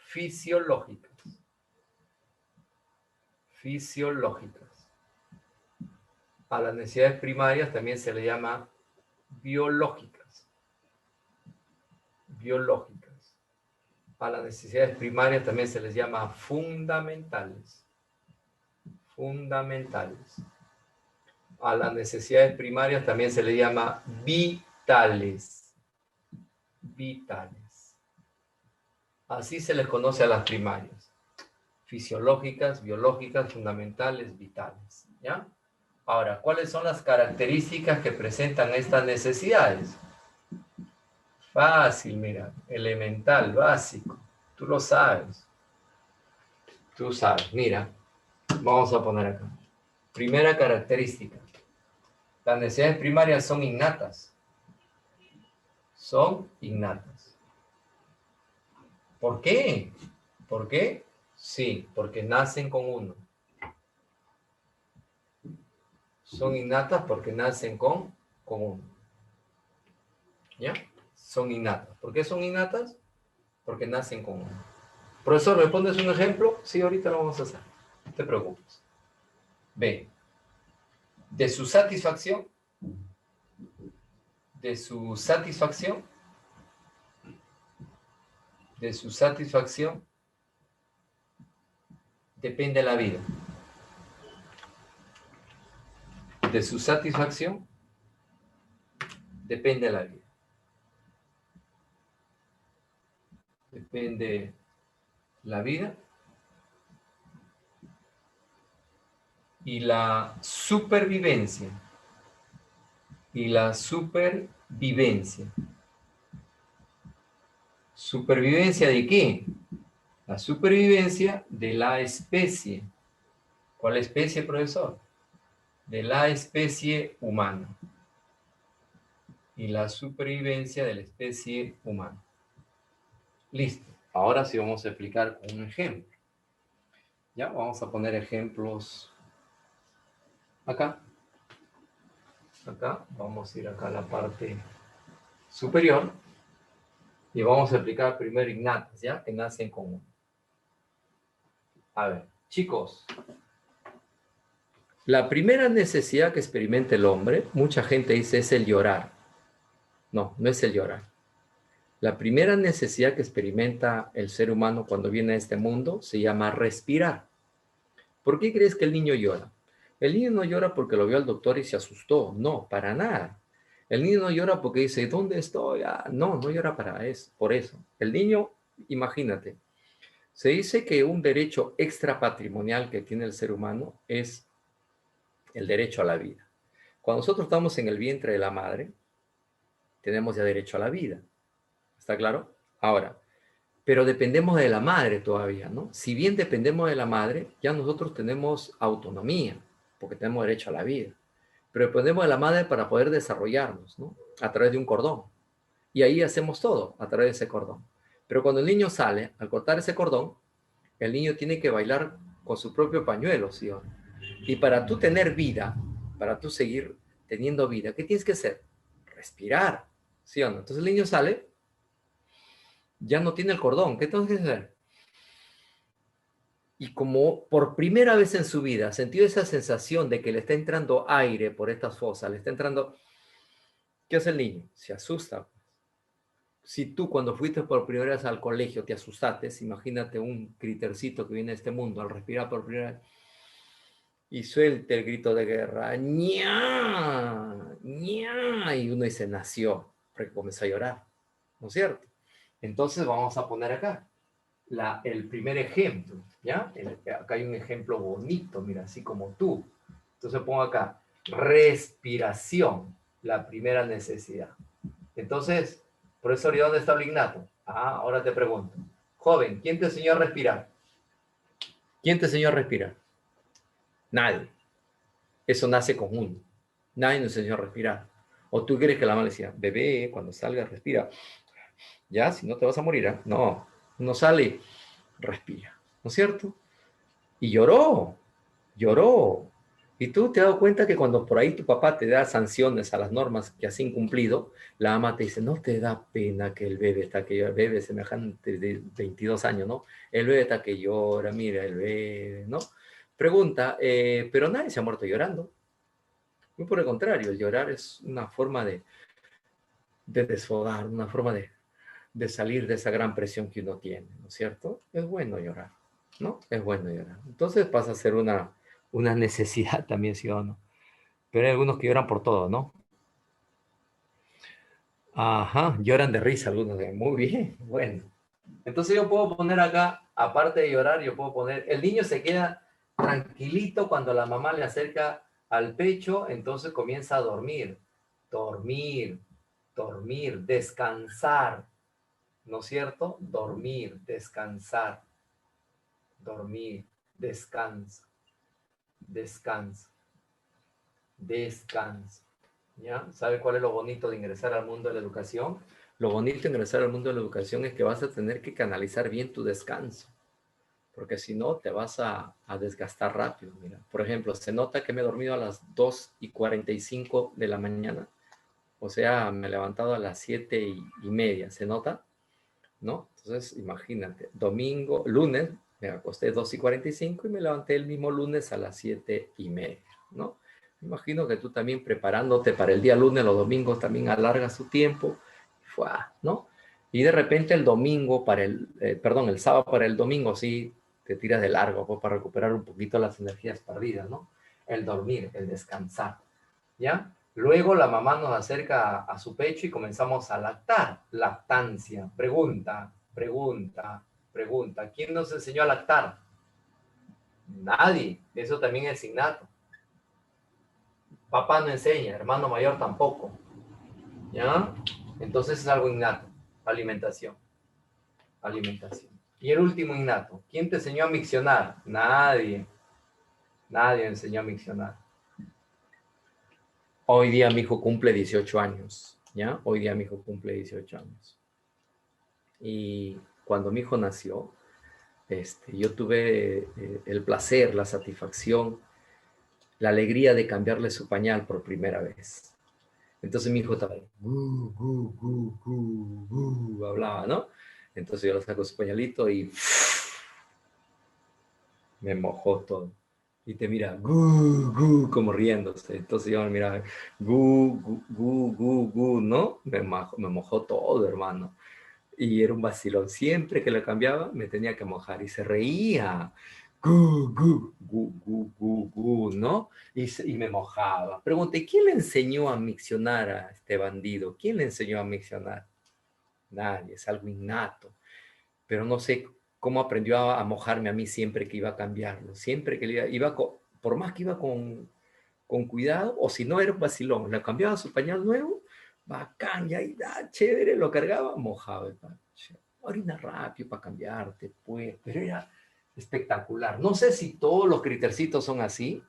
fisiológicas. A las necesidades primarias también se le llama biológicas. A las necesidades primarias también se les llama fundamentales. A las necesidades primarias también se les llama vitales. Así se les conoce a las primarias. Fisiológicas, biológicas, fundamentales, vitales. ¿Ya? Ahora, ¿cuáles son las características que presentan estas necesidades? Fácil, mira, elemental, básico. Tú lo sabes. Tú sabes, mira. Vamos a poner acá. Primera característica. Las necesidades primarias son innatas. ¿Por qué? ¿Por qué? Sí, porque nacen con uno. Son innatas porque nacen con uno. ¿Ya? Son innatas. ¿Por qué son innatas? Porque nacen con uno. Profesor, ¿me pones un ejemplo? Sí, ahorita lo vamos a hacer. No te preocupes. B. De su satisfacción, de su satisfacción, de su satisfacción, depende la vida. De su satisfacción, depende la vida. Depende la vida y la supervivencia. Y la supervivencia. ¿Supervivencia de qué? La supervivencia de la especie. ¿Cuál especie, profesor? De la especie humana. Y la supervivencia de la especie humana. Listo. Ahora sí vamos a explicar un ejemplo. Ya, vamos a poner ejemplos acá. Acá, vamos a ir acá a la parte superior. Y vamos a explicar primero innatas, ¿ya? Que nacen con uno. A ver, chicos. La primera necesidad que experimenta el hombre, mucha gente dice, es el llorar. No, no es el llorar. La primera necesidad que experimenta el ser humano cuando viene a este mundo se llama respirar. ¿Por qué crees que el niño llora? El niño no llora porque lo vio al doctor y se asustó. No, para nada. El niño no llora porque dice, ¿dónde estoy? Ah, no, no llora para eso, por eso. El niño, imagínate, se dice que un derecho extrapatrimonial que tiene el ser humano es el derecho a la vida. Cuando nosotros estamos en el vientre de la madre, tenemos ya derecho a la vida. ¿Está claro? Ahora, pero dependemos de la madre todavía, ¿no? Si bien dependemos de la madre, ya nosotros tenemos autonomía, porque tenemos derecho a la vida. Pero dependemos de la madre para poder desarrollarnos, ¿no? A través de un cordón. Y ahí hacemos todo, a través de ese cordón. Pero cuando el niño sale, al cortar ese cordón, el niño tiene que bailar con su propio pañuelo, ¿sí o no? Y para tú tener vida, para tú seguir teniendo vida, ¿qué tienes que hacer? Respirar, ¿sí o no? Entonces el niño sale, ya no tiene el cordón, ¿qué tienes que hacer? Y como por primera vez en su vida sintió esa sensación de que le está entrando aire por estas fosas, le está entrando... ¿Qué hace el niño? Se asusta. Si tú cuando fuiste por primera vez al colegio te asustaste, imagínate un critercito que viene a este mundo al respirar por primera vez y suelta el grito de guerra, ¡ña! ¡ña! Y uno dice, nació, porque comenzó a llorar, ¿no es cierto? Entonces vamos a poner acá el primer ejemplo, ¿ya? Acá hay un ejemplo bonito, mira, así como tú. Entonces pongo acá, respiración, la primera necesidad. Entonces, profesor, ¿y dónde está el innato? Ah, ahora te pregunto. Joven, ¿quién te enseñó a respirar? ¿Quién te enseñó a respirar? Nadie. Eso nace con uno. Nadie nos enseñó a respirar. O tú crees que la mamá le decía, bebé, cuando salga, respira. Ya, si no te vas a morir, ¿eh? No, no sale, respira. ¿No es cierto? Y lloró, lloró. Y tú te has dado cuenta que cuando por ahí tu papá te da sanciones a las normas que has incumplido, la ama te dice, no te da pena que el bebé está que llora, el bebé semejante de 22 años, ¿no? El bebé está que llora, mira el bebé, ¿no? Pregunta, pero nadie se ha muerto llorando. Muy por el contrario, el llorar es una forma de desfogar, una forma de salir de esa gran presión que uno tiene, ¿no es cierto? Es bueno llorar, ¿no? Es bueno llorar. Entonces pasa a ser una necesidad también, ¿sí o no? Pero hay algunos que lloran por todo, ¿no? Ajá, lloran de risa algunos. Muy bien, bueno. Entonces yo puedo poner acá, aparte de llorar, yo puedo poner, el niño se queda tranquilito cuando la mamá le acerca al pecho, entonces comienza a dormir, dormir, dormir, descansar, ¿no es cierto? Dormir, descansar, dormir, descansa, descansa, descansa. ¿Ya? ¿Sabe cuál es lo bonito de ingresar al mundo de la educación? Lo bonito de ingresar al mundo de la educación es que vas a tener que canalizar bien tu descanso, porque si no te vas a desgastar rápido. Mira, por ejemplo, se nota que me he dormido a las 2:45 de la mañana, o sea, me he levantado a las 7:30, ¿se nota? ¿no? Entonces, imagínate, domingo, lunes, me acosté 2:45 y me levanté el mismo lunes a las 7:30, ¿no? Me imagino que tú también preparándote para el día lunes, los domingos también alargas tu tiempo, ¿no? Y de repente el domingo el sábado para el domingo, sí, te tiras de largo, pues, para recuperar un poquito las energías perdidas, ¿no? El dormir, el descansar, ¿ya? Luego la mamá nos acerca a su pecho y comenzamos a lactar. Lactancia. Pregunta. ¿Quién nos enseñó a lactar? Nadie. Eso también es innato. Papá no enseña, hermano mayor tampoco. ¿Ya? Entonces es algo innato. Alimentación. Y el último innato. ¿Quién te enseñó a miccionar? Nadie. Nadie enseñó a miccionar. Hoy día mi hijo cumple 18 años, ¿ya? Hoy día mi hijo cumple 18 años. Y cuando mi hijo nació, yo tuve el placer, la satisfacción, la alegría de cambiarle su pañal por primera vez. Entonces mi hijo estaba ahí, hablaba, ¿no? Entonces yo le saco su pañalito y me mojó todo. Y te mira, como riéndose. Entonces yo me miraba, ¿no? Me mojó todo, hermano. Y era un vacilón. Siempre que lo cambiaba, me tenía que mojar. Y se reía. ¿No? Y me mojaba. Pregunté, ¿quién le enseñó a miccionar a este bandido? ¿Quién le enseñó a miccionar? Nadie, es algo innato. Pero no sé cómo aprendió a mojarme a mí siempre que iba a cambiarlo. Siempre que iba por más que iba con cuidado, o si no era un vacilón, le cambiaba su pañal nuevo, bacán, ya chévere, lo cargaba, mojaba el pañal. Orina rápido para cambiarte, pues, pero era espectacular. No sé si todos los critercitos son así,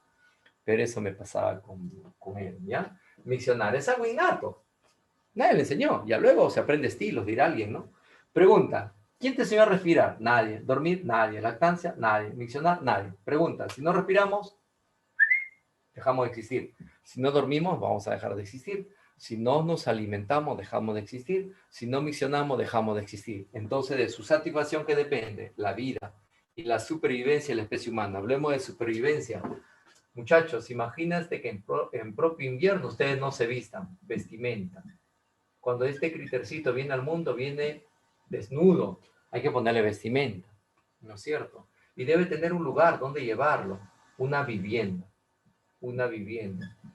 pero eso me pasaba con él, ¿ya? Miccionar es algo innato. Nadie le enseñó. Ya luego se aprende estilos, dirá alguien, ¿no? Pregunta, ¿quién te enseñó a respirar? Nadie. ¿Dormir? Nadie. ¿Lactancia? Nadie. ¿Miccionar? Nadie. Pregunta, si no respiramos, dejamos de existir. Si no dormimos, vamos a dejar de existir. Si no nos alimentamos, dejamos de existir. Si no miccionamos, dejamos de existir. Entonces, de su satisfacción, ¿qué depende? La vida y la supervivencia de la especie humana. Hablemos de supervivencia. Muchachos, imagínate que en propio invierno ustedes no se vistan, vestimenta. Cuando este critercito viene al mundo, viene desnudo. Hay que ponerle vestimenta, ¿no es cierto? Y debe tener un lugar donde llevarlo, una vivienda.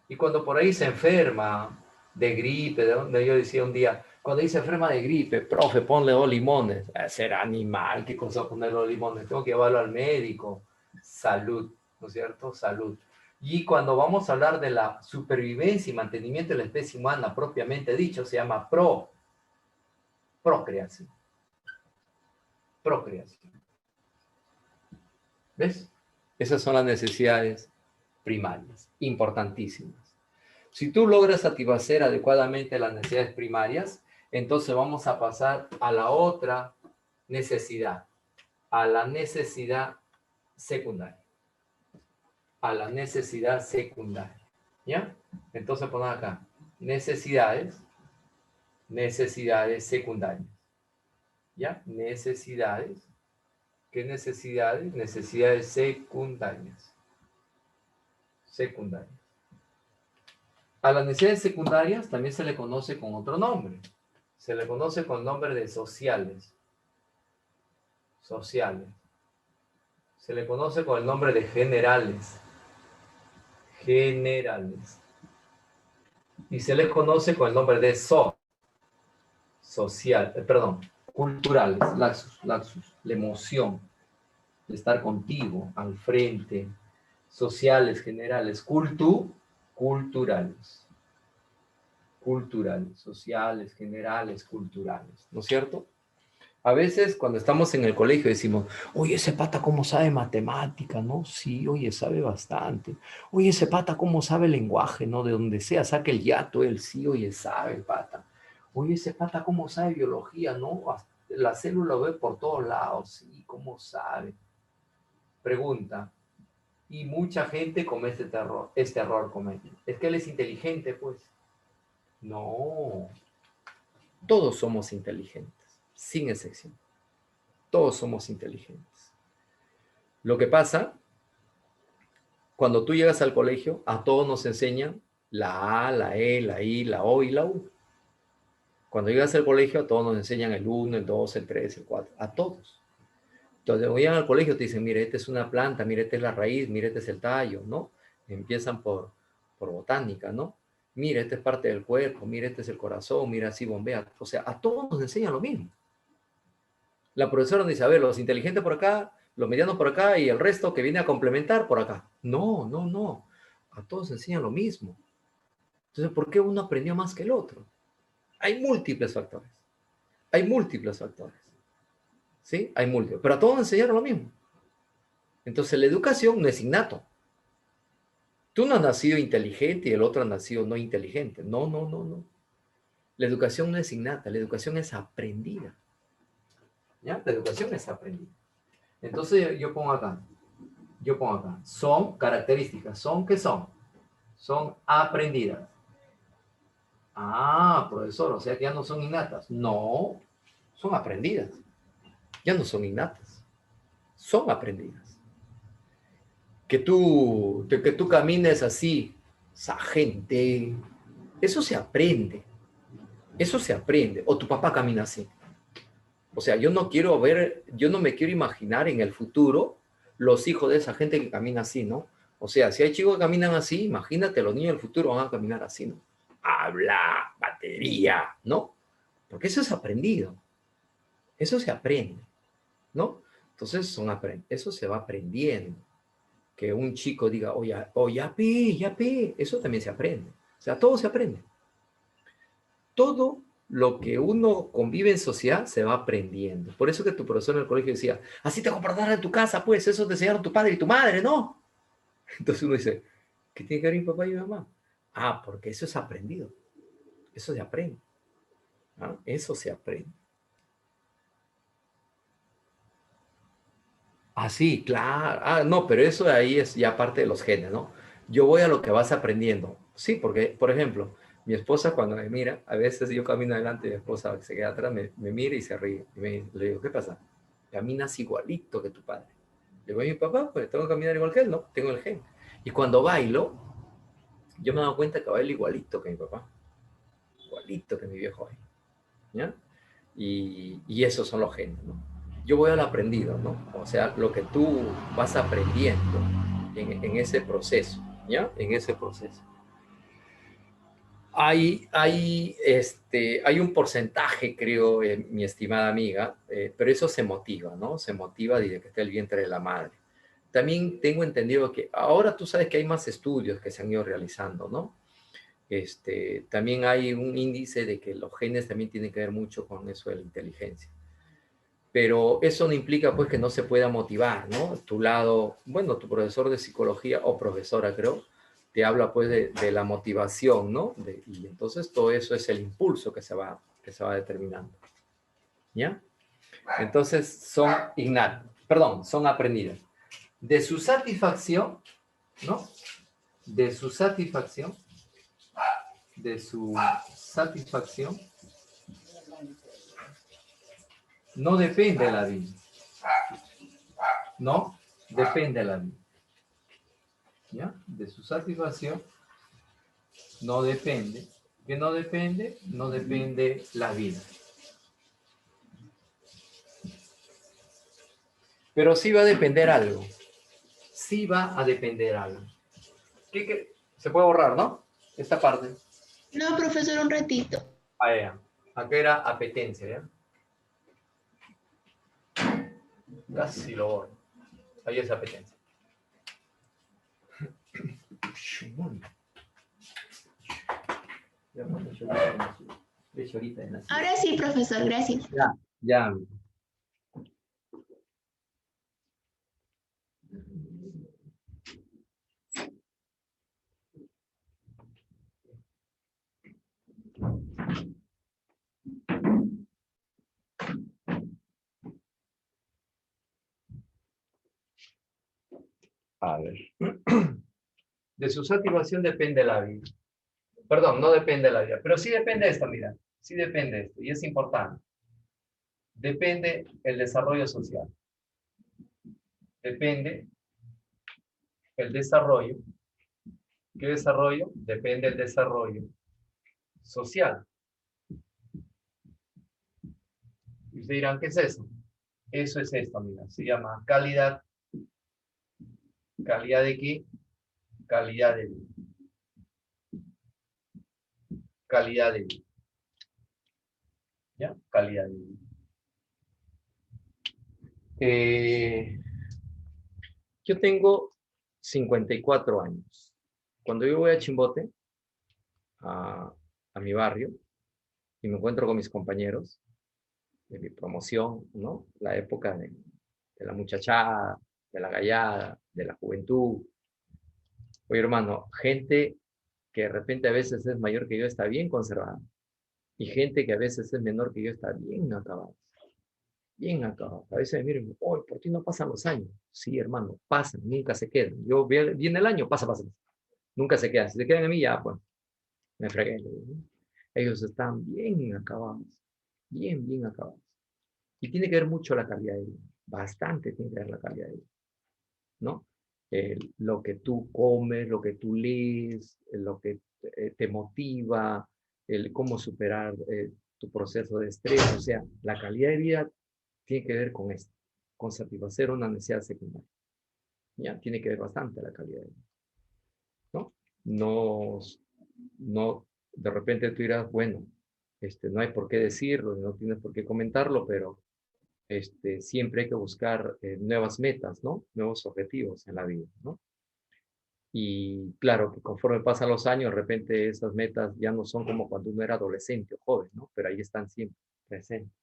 Y cuando por ahí se enferma de gripe, de donde yo decía un día, cuando ahí se enferma de gripe, profe, ponle 2 limones. Será animal, ¿qué cosa ponerle 2 limones? Tengo que llevarlo al médico. Salud, ¿no es cierto? Salud. Y cuando vamos a hablar de la supervivencia y mantenimiento de la especie humana propiamente dicho, se llama procreación. ¿Ves? Esas son las necesidades primarias, importantísimas. Si tú logras satisfacer adecuadamente las necesidades primarias, entonces vamos a pasar a la otra necesidad, a la necesidad secundaria. ¿Ya? Entonces ponemos acá, necesidades secundarias. ¿Ya? Necesidades. ¿Qué necesidades? Necesidades secundarias. A las necesidades secundarias también se le conoce con otro nombre. Se le conoce con el nombre de sociales. Se le conoce con el nombre de generales. Y se les conoce con el nombre de culturales, laxus, la emoción de estar contigo, al frente, sociales, generales, culturales, sociales, generales, culturales, ¿no es cierto? A veces cuando estamos en el colegio decimos, oye, ese pata cómo sabe matemática, ¿no? Sí, oye, sabe bastante. Oye, ese pata cómo sabe lenguaje, ¿no? De donde sea, saca el yato, él sí, oye, sabe el pata. Oye, ese pata cómo sabe biología, ¿no? La célula lo ve por todos lados, sí, cómo sabe. Pregunta, y mucha gente comete este error comete. Es que él es inteligente, pues. No, todos somos inteligentes. sin excepción. Todos somos inteligentes. Lo que pasa, cuando tú llegas al colegio, a todos nos enseñan la A, la E, la I, la O y la U. Cuando llegas al colegio, a todos nos enseñan el 1, el 2, el 3, el 4, a todos. Entonces, cuando llegan al colegio, te dicen, mire, esta es una planta, mire, esta es la raíz, mire, este es el tallo, ¿no? Empiezan por botánica, ¿no? Mire, esta es parte del cuerpo, mire, este es el corazón, mira, así bombea. O sea, a todos nos enseñan lo mismo. La profesora nos dice, a ver, los inteligentes por acá, los medianos por acá y el resto que viene a complementar por acá. No, no, no. A todos enseñan lo mismo. Entonces, ¿por qué uno aprendió más que el otro? Hay múltiples factores. Hay múltiples factores. ¿Sí? Hay múltiples. Pero a todos enseñaron lo mismo. Entonces, la educación no es innato. Tú no has nacido inteligente y el otro ha nacido no inteligente. No, no, no, no. La educación no es innata, la educación es aprendida. ¿Ya? La educación es aprendida. Entonces yo pongo acá. Son características. ¿Son qué son? Son aprendidas. Ah, profesor, o sea que ya no son innatas. No, son aprendidas. Ya no son innatas. Son aprendidas. Que tú camines así, gente, eso se aprende. Eso se aprende. O tu papá camina así. O sea, yo no me quiero imaginar en el futuro los hijos de esa gente que camina así, ¿no? O sea, si hay chicos que caminan así, imagínate, los niños del futuro van a caminar así, ¿no? Habla, batería, ¿no? Porque eso es aprendido. Eso se aprende, ¿no? Entonces, eso se va aprendiendo. Que un chico diga, ya pe, eso también se aprende. O sea, todo se aprende. Todo lo que uno convive en sociedad se va aprendiendo. Por eso que tu profesor en el colegio decía, así te comportarás en tu casa, pues, eso te enseñaron tu padre y tu madre, ¿no? Entonces uno dice, ¿qué tiene que ver mi papá y mi mamá? Ah, porque eso es aprendido. Eso se aprende. ¿Ah? Eso se aprende. Ah, sí, claro. Ah, no, pero eso de ahí es ya parte de los genes, ¿no? Yo voy a lo que vas aprendiendo. Sí, porque, por ejemplo, mi esposa cuando me mira, a veces yo camino adelante y mi esposa se queda atrás, me mira y se ríe. Le digo, ¿qué pasa? Caminas igualito que tu padre. Le digo, ¿y mi papá? Pues tengo que caminar igual que él, ¿no? Tengo el gen. Y cuando bailo, yo me doy cuenta que bailo igualito que mi papá. Igualito que mi viejo ahí. ¿Ya? Y esos son los genes, ¿no? Yo voy al aprendido, ¿no? O sea, lo que tú vas aprendiendo en ese proceso, ¿ya? En ese proceso. Hay un porcentaje, creo, mi estimada amiga, pero eso se motiva, ¿no? Se motiva desde que está el vientre de la madre. También tengo entendido que ahora tú sabes que hay más estudios que se han ido realizando, ¿no? También hay un índice de que los genes también tienen que ver mucho con eso de la inteligencia. Pero eso no implica, pues, que no se pueda motivar, ¿no? Tu lado, bueno, tu profesor de psicología o profesora, creo, te habla, pues, de la motivación, ¿no? Y entonces todo eso es el impulso que se va determinando. ¿Ya? Entonces son son aprendidas. De su satisfacción, ¿no? De su satisfacción, no depende la vida. No depende la vida. ¿Ya? De su satisfacción no depende. ¿Qué no depende? No depende la vida. Pero sí va a depender algo. Sí va a depender algo. ¿Qué? Se puede borrar, ¿no? Esta parte. No, profesor, un ratito. Ah, ya. Acá era apetencia, ¿ya? Casi lo borro. Ahí es apetencia. Ahora sí, profesor, gracias. Ya. A ver. De su satisfacción depende la vida. Perdón, no depende la vida, pero sí depende esto, mira. Sí depende esto, y es importante. depende el desarrollo social. Depende el desarrollo. ¿Qué desarrollo? Depende el desarrollo social. Y ustedes dirán, ¿qué es eso? Eso es esto, mira. Se llama calidad. ¿Calidad de qué? Calidad de vida. Calidad de vida. ¿Ya? Calidad de vida. Yo tengo 54 años. Cuando yo voy a Chimbote, a mi barrio, y me encuentro con mis compañeros de mi promoción, ¿no? La época de la muchachada, de la gallada, de la juventud. Oye, hermano, gente que de repente a veces es mayor que yo está bien conservada. Y gente que a veces es menor que yo está bien acabada. Bien acabada. A veces me miran, oh, ¿por ti no pasan los años? Sí, hermano, pasan, nunca se quedan. Yo viene el año, pasa. Nunca se quedan. Si se quedan a mí, ya, pues, me fregué. Ellos están bien acabados. Bien acabados. Y tiene que ver mucho la calidad de vida. Bastante tiene que ver la calidad de vida. ¿No? Lo que tú comes, lo que tú lees, lo que te motiva, cómo superar tu proceso de estrés. O sea, la calidad de vida tiene que ver con esto, con satisfacer una necesidad secundaria. ¿Ya? Tiene que ver bastante la calidad de vida. ¿No? No, de repente tú dirás, bueno, no hay por qué decirlo, no tienes por qué comentarlo, pero siempre hay que buscar nuevas metas, ¿no? Nuevos objetivos en la vida, ¿no? Y claro, que conforme pasan los años, de repente esas metas ya no son como cuando uno era adolescente o joven, ¿no? Pero ahí están siempre presentes.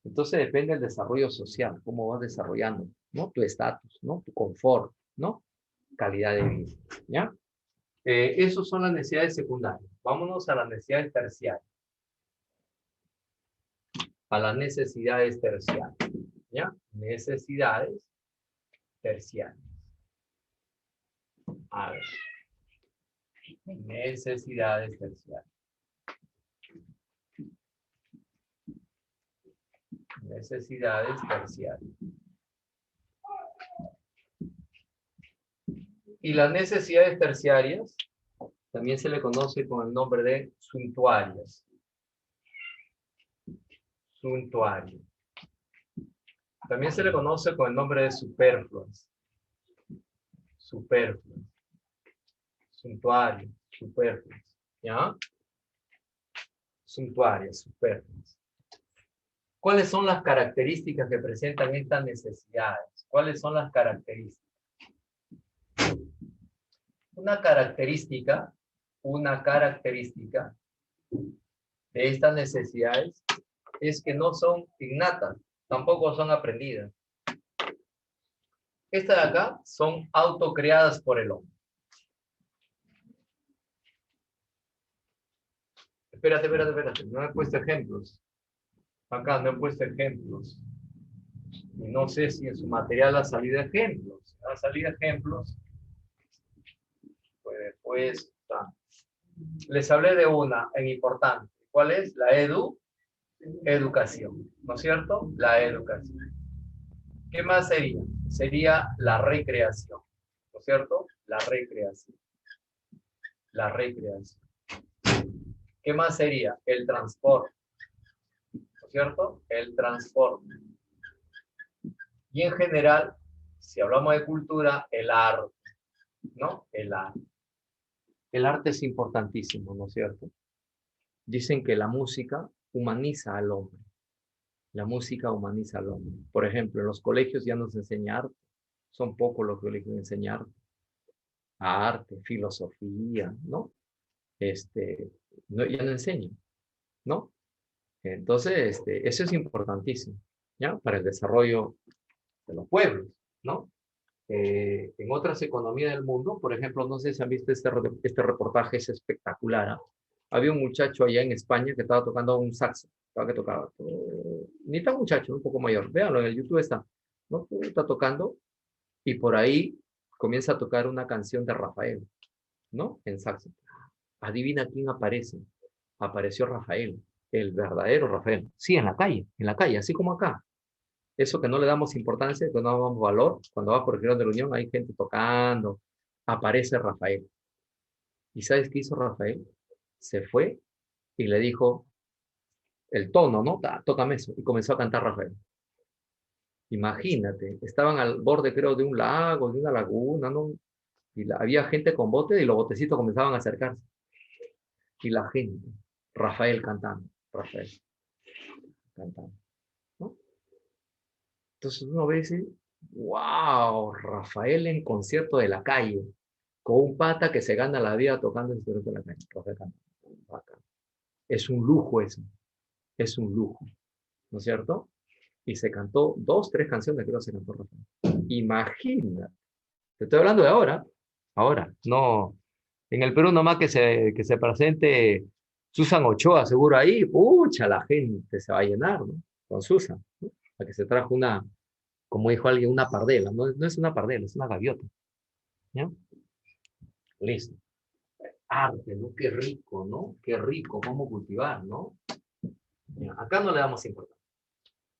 Entonces depende del desarrollo social, cómo vas desarrollando, ¿no? Tu estatus, ¿no? Tu confort, ¿no? Calidad de vida, ¿ya? Esas son las necesidades secundarias. Vámonos a las necesidades terciarias. A las necesidades terciarias, ¿ya? Necesidades terciarias. A ver. Necesidades terciarias. Necesidades terciarias. Y las necesidades terciarias también se le conoce con el nombre de suntuarias. Suntuarias. También se le conoce con el nombre de superfluas. Superfluas. Suntuarias, superfluas. ¿Ya? Suntuarias, superfluas. ¿Cuáles son las características que presentan estas necesidades? ¿Cuáles son las características? Una característica de estas necesidades es que no son innatas, tampoco son aprendidas. Estas de acá son autocreadas por el hombre. Espérate, no he puesto ejemplos. Acá no he puesto ejemplos. Y no sé si en su material ha salido ejemplos. ¿Ha salido ejemplos? Pues después, les hablé de una en importante. ¿Cuál es? La educación. ¿No es cierto? La educación. ¿Qué más sería? Sería la recreación. ¿No es cierto? La recreación. La recreación. ¿Qué más sería? El transporte. ¿No es cierto? El transporte. Y en general, si hablamos de cultura, el arte. ¿No? El arte. El arte es importantísimo, ¿no es cierto? Dicen que la música humaniza al hombre. La música humaniza al hombre. Por ejemplo, en los colegios ya nos enseñan arte. Son pocos los colegios que enseñan arte, filosofía, ¿no? Ya no enseñan, ¿no? Entonces, eso es importantísimo, ¿ya? Para el desarrollo de los pueblos, ¿no? En otras economías del mundo, por ejemplo, no sé si han visto este reportaje, es espectacular, ¿eh? Había un muchacho allá en España que estaba tocando un saxo, que tocaba, ni tan muchacho, un poco mayor, véanlo, en el YouTube está, ¿no? Está tocando y por ahí comienza a tocar una canción de Rafael, ¿no? En saxo. Adivina quién aparece. Apareció Rafael. el verdadero Rafael. Sí, en la calle, así como acá. Eso que no le damos importancia, que no damos valor, cuando vas por el Girón de la Unión hay gente tocando, aparece Rafael. ¿Y sabes qué hizo Rafael? Se fue y le dijo el tono, ¿no? Tócame eso. Y comenzó a cantar Rafael. Imagínate, estaban al borde, creo, de un lago, de una laguna, ¿no? Y había gente con botes y los botecitos comenzaban a acercarse. Y la gente, Rafael cantando, Rafael cantando, ¿no? Entonces uno ve y dice, wow, Rafael en concierto de la calle, con un pata que se gana la vida tocando instrumentos de la calle. Rafael cantando. Es un lujo eso, es un lujo, ¿no es cierto? Y se cantó 2, 3 canciones, creo que se cantó Rafael. Imagina, te estoy hablando de ahora, no, en el Perú nomás que se presente Susan Ochoa, seguro ahí, pucha, la gente se va a llenar, ¿no? Con Susan, ¿no? La que se trajo una, como dijo alguien, una pardela, no, no es una pardela, es una gaviota, ¿ya? Listo. Arte, ¿no? Qué rico, ¿no? Qué rico, cómo cultivar, ¿no? Ya, acá no le damos importancia.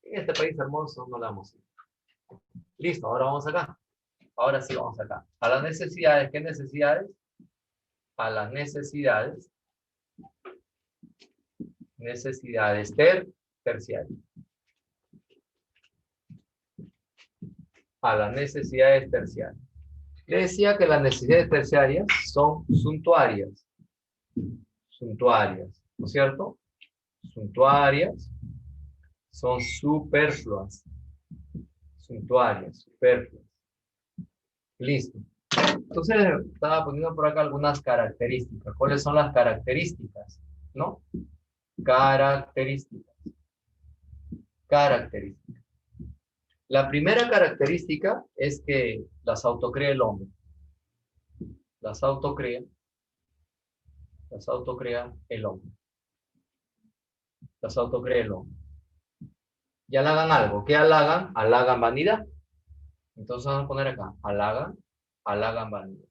En este país hermoso no le damos importancia. Listo, ahora vamos acá. Ahora sí vamos acá. A las necesidades, ¿qué necesidades? A las necesidades terciarias. A las necesidades terciarias. Le decía que las necesidades terciarias son suntuarias. Suntuarias, ¿no es cierto? Suntuarias son superfluas. Suntuarias, superfluas. Listo. Entonces, estaba poniendo por acá algunas características. ¿Cuáles son las características? ¿No? Características. Características. La primera característica es que las autocrea el hombre. Las autocrea el hombre. Las autocrea el hombre. Y halagan algo. ¿Qué halagan? Halagan vanidad. Entonces vamos a poner acá. Halagan vanidad.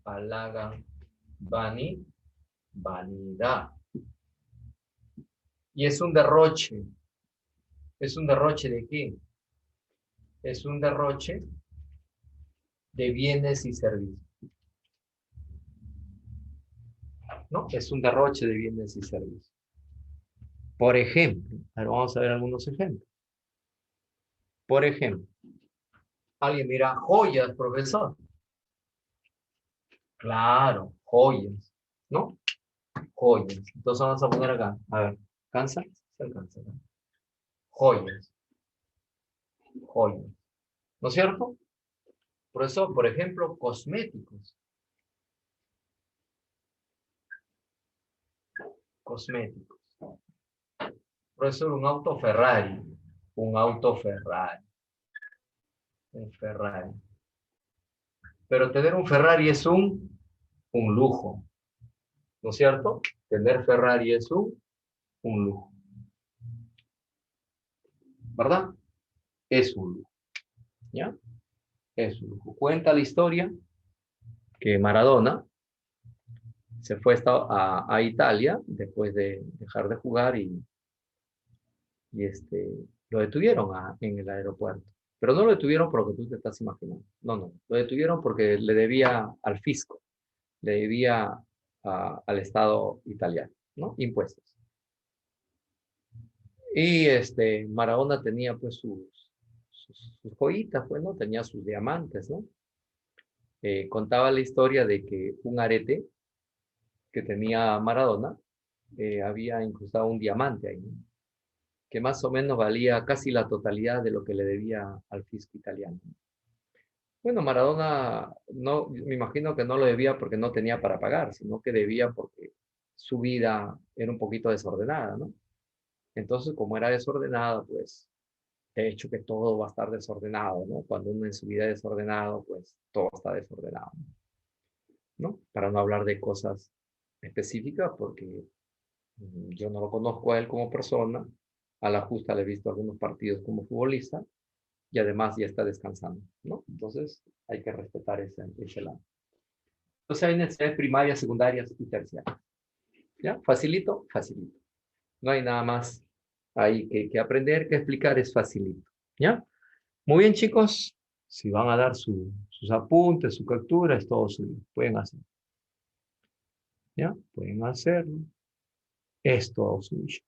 Halagan vanidad. Y es un derroche. ¿Es un derroche de qué? Es un derroche de bienes y servicios. ¿No? Es un derroche de bienes y servicios. Por ejemplo, ahora vamos a ver algunos ejemplos. Por ejemplo, alguien dirá, joyas, profesor. Claro, joyas, ¿no? Joyas. Entonces vamos a poner acá. A ver, ¿cansa? Se alcanza, ¿no? Joyas. Joyas. ¿No es cierto? Por eso, por ejemplo, cosméticos. Cosméticos. Profesor, un auto Ferrari. Un auto Ferrari. Un Ferrari. Pero tener un Ferrari es un lujo. ¿No es cierto? Tener Ferrari es un lujo. ¿Verdad? Es un lujo. ¿Ya? Es un lujo. Cuenta la historia que Maradona se fue a Italia después de dejar de jugar y lo detuvieron en el aeropuerto. Pero no lo detuvieron por lo que tú te estás imaginando. No, no. Lo detuvieron porque le debía al fisco, le debía al Estado italiano, ¿no? Impuestos. Y Maradona tenía pues sus joyitas, pues, ¿no? Tenía sus diamantes, ¿no? Contaba la historia de que un arete que tenía Maradona había incrustado un diamante ahí, ¿no? Que más o menos valía casi la totalidad de lo que le debía al fisco italiano. Bueno, Maradona, no, me imagino que no lo debía porque no tenía para pagar, sino que debía porque su vida era un poquito desordenada, ¿no? Entonces, como era desordenada, pues, de hecho que todo va a estar desordenado, ¿no? Cuando uno en su vida es desordenado, pues, todo está desordenado, ¿no? Para no hablar de cosas específicas, porque yo no lo conozco a él como persona, a la justa le he visto algunos partidos como futbolista, y además ya está descansando, ¿no? Entonces hay que respetar ese lado. Entonces hay necesidades primarias, secundarias y terciarias. ¿Ya? Facilito, facilito. No hay nada más ahí que aprender, que explicar, es facilito. ¿Ya? Muy bien, chicos. Si van a dar sus apuntes, su captura, es todo suyo. Pueden hacer. ¿Ya? Pueden hacerlo. Es todo suyo.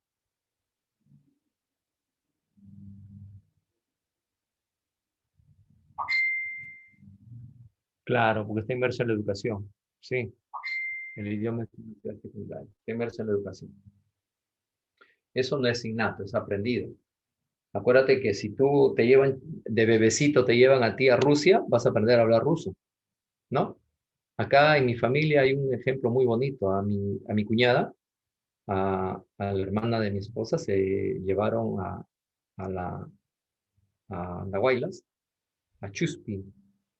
Claro, porque está inmerso en la educación. Sí. El idioma es una actividad secundaria. Está inmerso en la educación. Eso no es innato, es aprendido. Acuérdate que si tú te llevan de bebecito, te llevan a ti a Rusia, vas a aprender a hablar ruso, ¿no? Acá en mi familia hay un ejemplo muy bonito. A mi cuñada, a la hermana de mi esposa, se llevaron a la, a Andahuaylas, a Chuspi,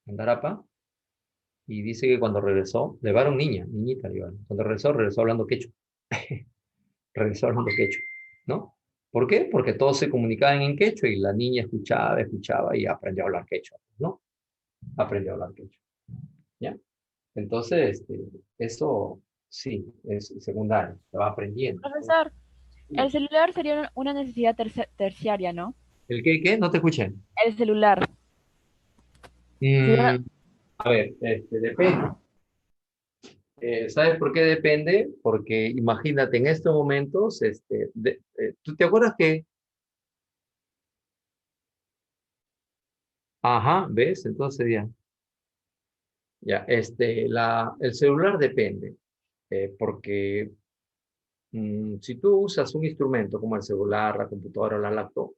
Andarapa, y dice que cuando regresó, llevaron niñita, llevaron. Cuando regresó hablando quechua. Regresó hablando quechua, ¿no? ¿Por qué? Porque todos se comunicaban en quechua y la niña escuchaba y aprendió a hablar quechua, ¿no? Aprendió a hablar quechua, ¿ya? Entonces, eso sí, es secundario, se va aprendiendo. Profesor, el celular sería una necesidad terciaria, ¿no? ¿El qué? No te escuché. El celular. Mm, a ver, depende. ¿Sabes por qué depende? Porque imagínate, en estos momentos, ¿tú te acuerdas que? Ajá, ¿ves? Entonces ya, el celular depende, porque si tú usas un instrumento como el celular, la computadora o la laptop,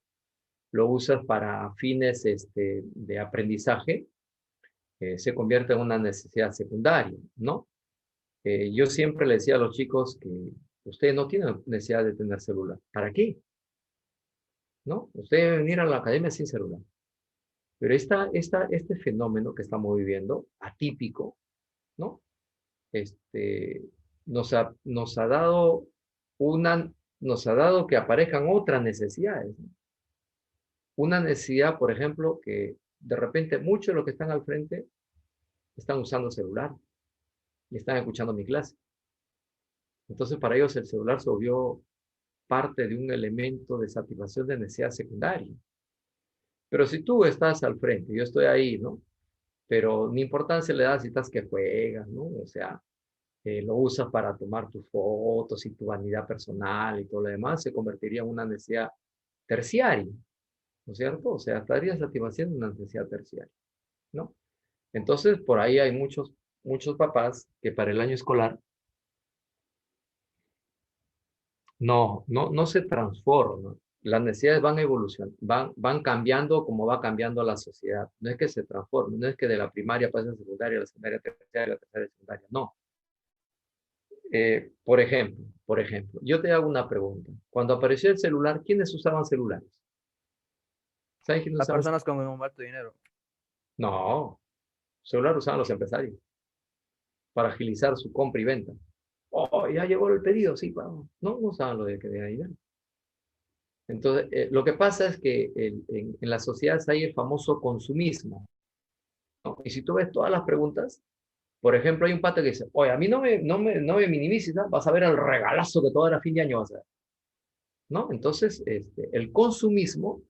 lo usas para fines de aprendizaje, se convierte en una necesidad secundaria, ¿no? Yo siempre le decía a los chicos que ustedes no tienen necesidad de tener celular. ¿Para qué? ¿No? Ustedes deben venir a la academia sin celular. Pero este fenómeno que estamos viviendo, atípico, ¿no? Este, nos ha dado nos ha dado que aparezcan otras necesidades, ¿no? Una necesidad, por ejemplo, que de repente muchos de los que están al frente están usando celular y están escuchando mi clase. Entonces, para ellos el celular se volvió parte de un elemento de satisfacción de necesidad secundaria. Pero si tú estás al frente, yo estoy ahí, ¿no? Pero ni importancia le das si estás que juegas, ¿no? O sea, lo usas para tomar tus fotos y tu vanidad personal y todo lo demás, se convertiría en una necesidad terciaria, ¿no es cierto? O sea, estarías satisfaciendo una necesidad terciaria, ¿no? Entonces, por ahí hay muchos papás que para el año escolar no se transforman. Las necesidades van evolucionando, van cambiando como va cambiando la sociedad. No es que se transformen, no es que de la primaria pase a la secundaria a terciaria, la terciaria a secundaria, no. Por ejemplo, yo te hago una pregunta. Cuando apareció el celular, ¿quiénes usaban celulares? ¿Saben quiénes Las usaban? personas con un alto dinero. No, celular usaban los empresarios para agilizar su compra y venta. Oh, ya llegó el pedido, sí, no usaban lo de que de ahí. Entonces, lo que pasa es que en la sociedad hay el famoso consumismo, ¿no? Y si tú ves todas las preguntas, por ejemplo, hay un pata que dice, oye, a mí no me minimices, ¿no? Vas a ver el regalazo que todo era fin de año vas a ver, ¿no? Entonces, el consumismo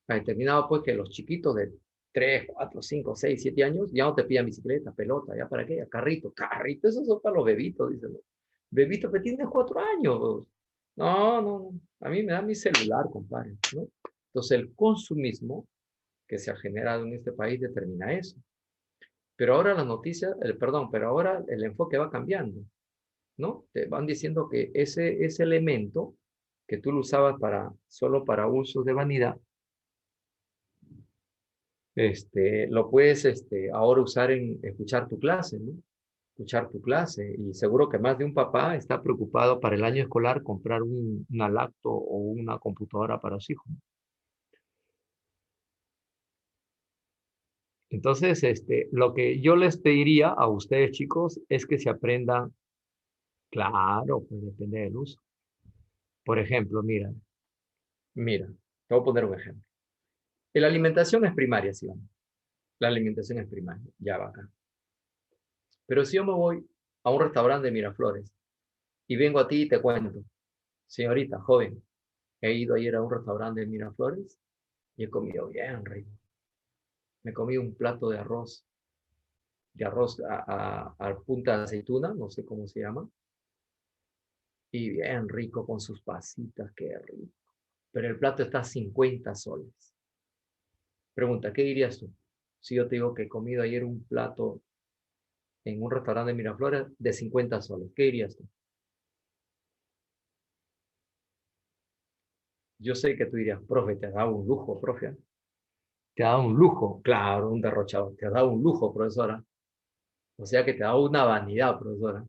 ha determinado pues que los chiquitos de 3, 4, 5, 6, 7 años ya no te piden bicicleta, pelota, ¿ya para qué? Ya carrito, esos son para los bebitos, dicen. Bebito que tienes 4 años. No, a mí me da mi celular, compadre, ¿no? Entonces, el consumismo que se ha generado en este país determina eso. Pero ahora la noticia, pero ahora el enfoque va cambiando, ¿no? Te van diciendo que ese elemento que tú lo usabas solo para usos de vanidad, lo puedes ahora usar en escuchar tu clase, ¿no? Escuchar tu clase. Y seguro que más de un papá está preocupado para el año escolar comprar una laptop o una computadora para su hijo. Entonces, lo que yo les pediría a ustedes, chicos, es que se aprendan, claro, pues depende del uso. Por ejemplo, mira, te voy a poner un ejemplo. La alimentación es primaria, sí, vamos. La alimentación es primaria, ya va acá. Pero si yo me voy a un restaurante de Miraflores Y vengo a ti y te cuento, señorita, joven, he ido ayer a un restaurante de Miraflores y he comido bien rico. Me comí un plato de arroz a punta de aceituna, no sé cómo se llama, y bien rico con sus pasitas, qué rico. Pero el plato está a 50 soles. Pregunta, ¿qué dirías tú? Si yo te digo que he comido ayer un plato en un restaurante de Miraflores de 50 soles, ¿qué dirías tú? Yo sé que tú dirías, profe, te ha dado un lujo, profe. Te ha dado un lujo, claro, un derrochador. Te ha dado un lujo, profesora. O sea que te ha dado una vanidad, profesora.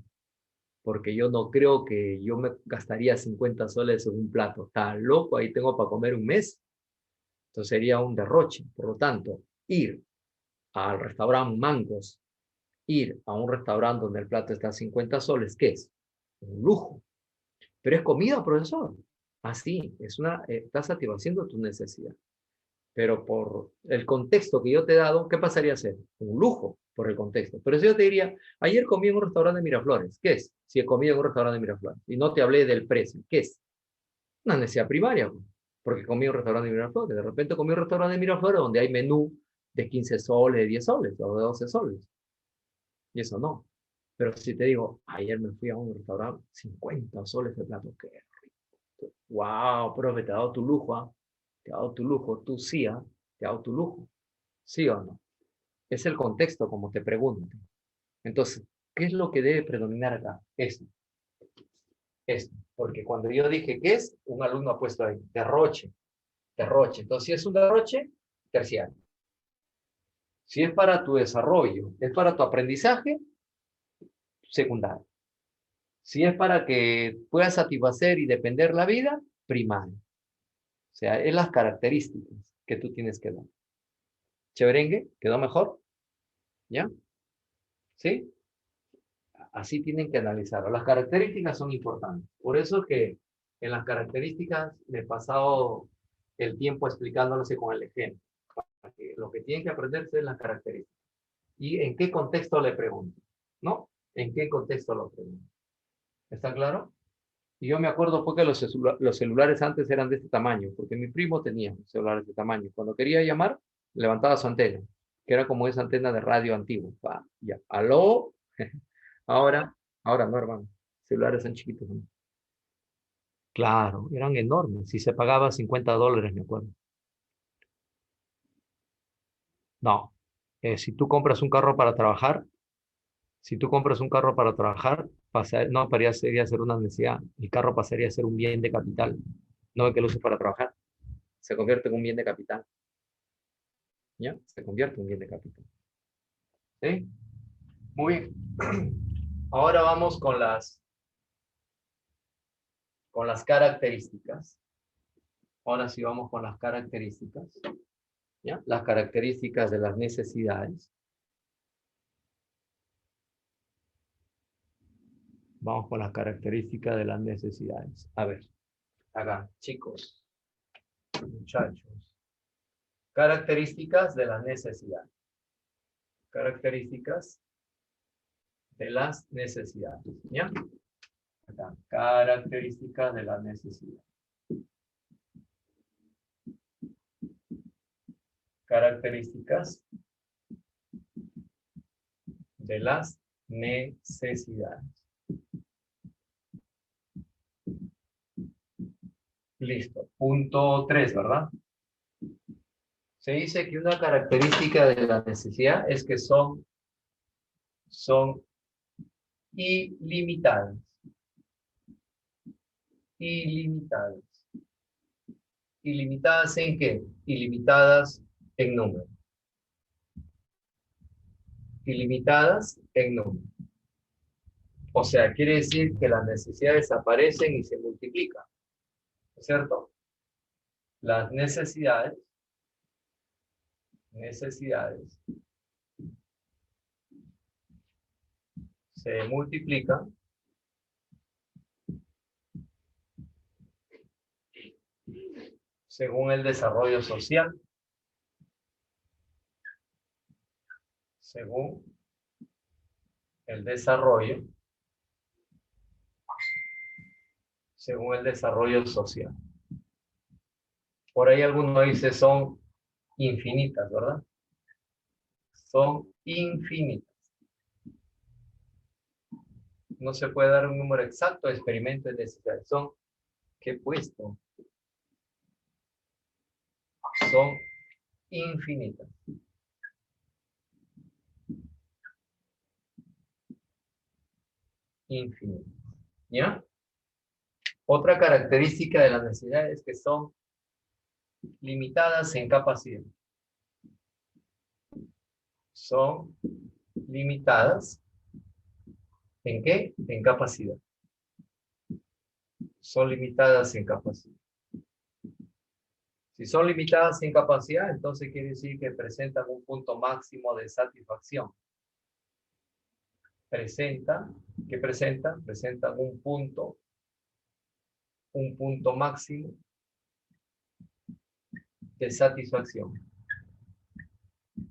Porque yo no creo que yo me gastaría 50 soles en un plato. Está loco, ahí tengo para comer un mes. Entonces sería un derroche. Por lo tanto, ir al restaurante Mangos, ir a un restaurante donde el plato está a 50 soles, ¿qué es? Un lujo. Pero es comida, profesor. Así, estás satisfaciendo tu necesidad. Pero por el contexto que yo te he dado, ¿qué pasaría a ser? Un lujo por el contexto. Pero si yo te diría, ayer comí en un restaurante de Miraflores, ¿qué es? Si he comido en un restaurante de Miraflores y no te hablé del precio, ¿qué es? Una necesidad primaria, porque comí en un restaurante de Miraflores. De repente comí en un restaurante de Miraflores donde hay menú de 15 soles, de 10 soles o de 12 soles. Y eso no. Pero si te digo, ayer me fui a un restaurante, 50 soles de plato, qué rico. Wow, profe, te ha dado tu lujo, ¿ah? Te ha dado tu lujo, tú sí, ¿ah? Te ha dado tu lujo. ¿Sí o no? Es el contexto, como te pregunto. Entonces, ¿qué es lo que debe predominar acá? Esto. Esto. Porque cuando yo dije ¿qué es? Un alumno ha puesto ahí, derroche. Derroche. Entonces, si es un derroche, terciario. Si es para tu desarrollo, es para tu aprendizaje, secundario. Si es para que puedas satisfacer y depender la vida, primario. O sea, es las características que tú tienes que dar. ¿Cheverengue? ¿Quedó mejor? ¿Ya? ¿Sí? Así tienen que analizarlo. Las características son importantes. Por eso es que en las características me he pasado el tiempo explicándolos con el ejemplo. Para que lo que tienen que aprenderse es las características. ¿Y en qué contexto le pregunto? ¿No? ¿En qué contexto lo pregunto? ¿Está claro? Y yo me acuerdo porque los celulares antes eran de este tamaño, porque mi primo tenía celulares de tamaño. Cuando quería llamar, levantaba su antena, que era como esa antena de radio antigua. Ya. ¿Aló? Ahora, ahora no, hermano. Celulares son chiquitos, ¿no? Claro, eran enormes. Si se pagaba $50, me acuerdo. No. Si tú compras un carro para trabajar, si tú compras un carro para trabajar, no pasaría a ser una necesidad. El carro pasaría a ser un bien de capital. No que lo uses para trabajar. Se convierte en un bien de capital. ¿Ya? Se convierte en un bien de capital. ¿Sí? Muy bien. Ahora vamos con las características. Ahora sí vamos con las características. ¿Ya? Las características de las necesidades. Vamos con las características de las necesidades. A ver, acá, chicos, muchachos. Características de las necesidades. Características de las necesidades. ¿Ya? Acá, características de las necesidades. Características de las necesidades. Listo. Punto 3, ¿verdad? Se dice que una característica de la necesidad es que son ilimitadas. Ilimitadas. ¿Ilimitadas en qué? Ilimitadas en número. Ilimitadas en número. O sea, quiere decir que las necesidades aparecen y se multiplican. ¿Cierto? Las necesidades se multiplican según el desarrollo social. Según el desarrollo según el desarrollo social. Por ahí alguno dice son infinitas, ¿verdad? Son infinitas. No se puede dar un número exacto de experimentos de necesidades. Son, ¿qué he puesto? Son infinitas. Infinitas. ¿Ya? Otra característica de las necesidades es que son limitadas en capacidad. Son limitadas ¿en qué? En capacidad. Son limitadas en capacidad. Si son limitadas en capacidad, entonces quiere decir que presentan un punto máximo de satisfacción. Presentan un punto máximo de satisfacción.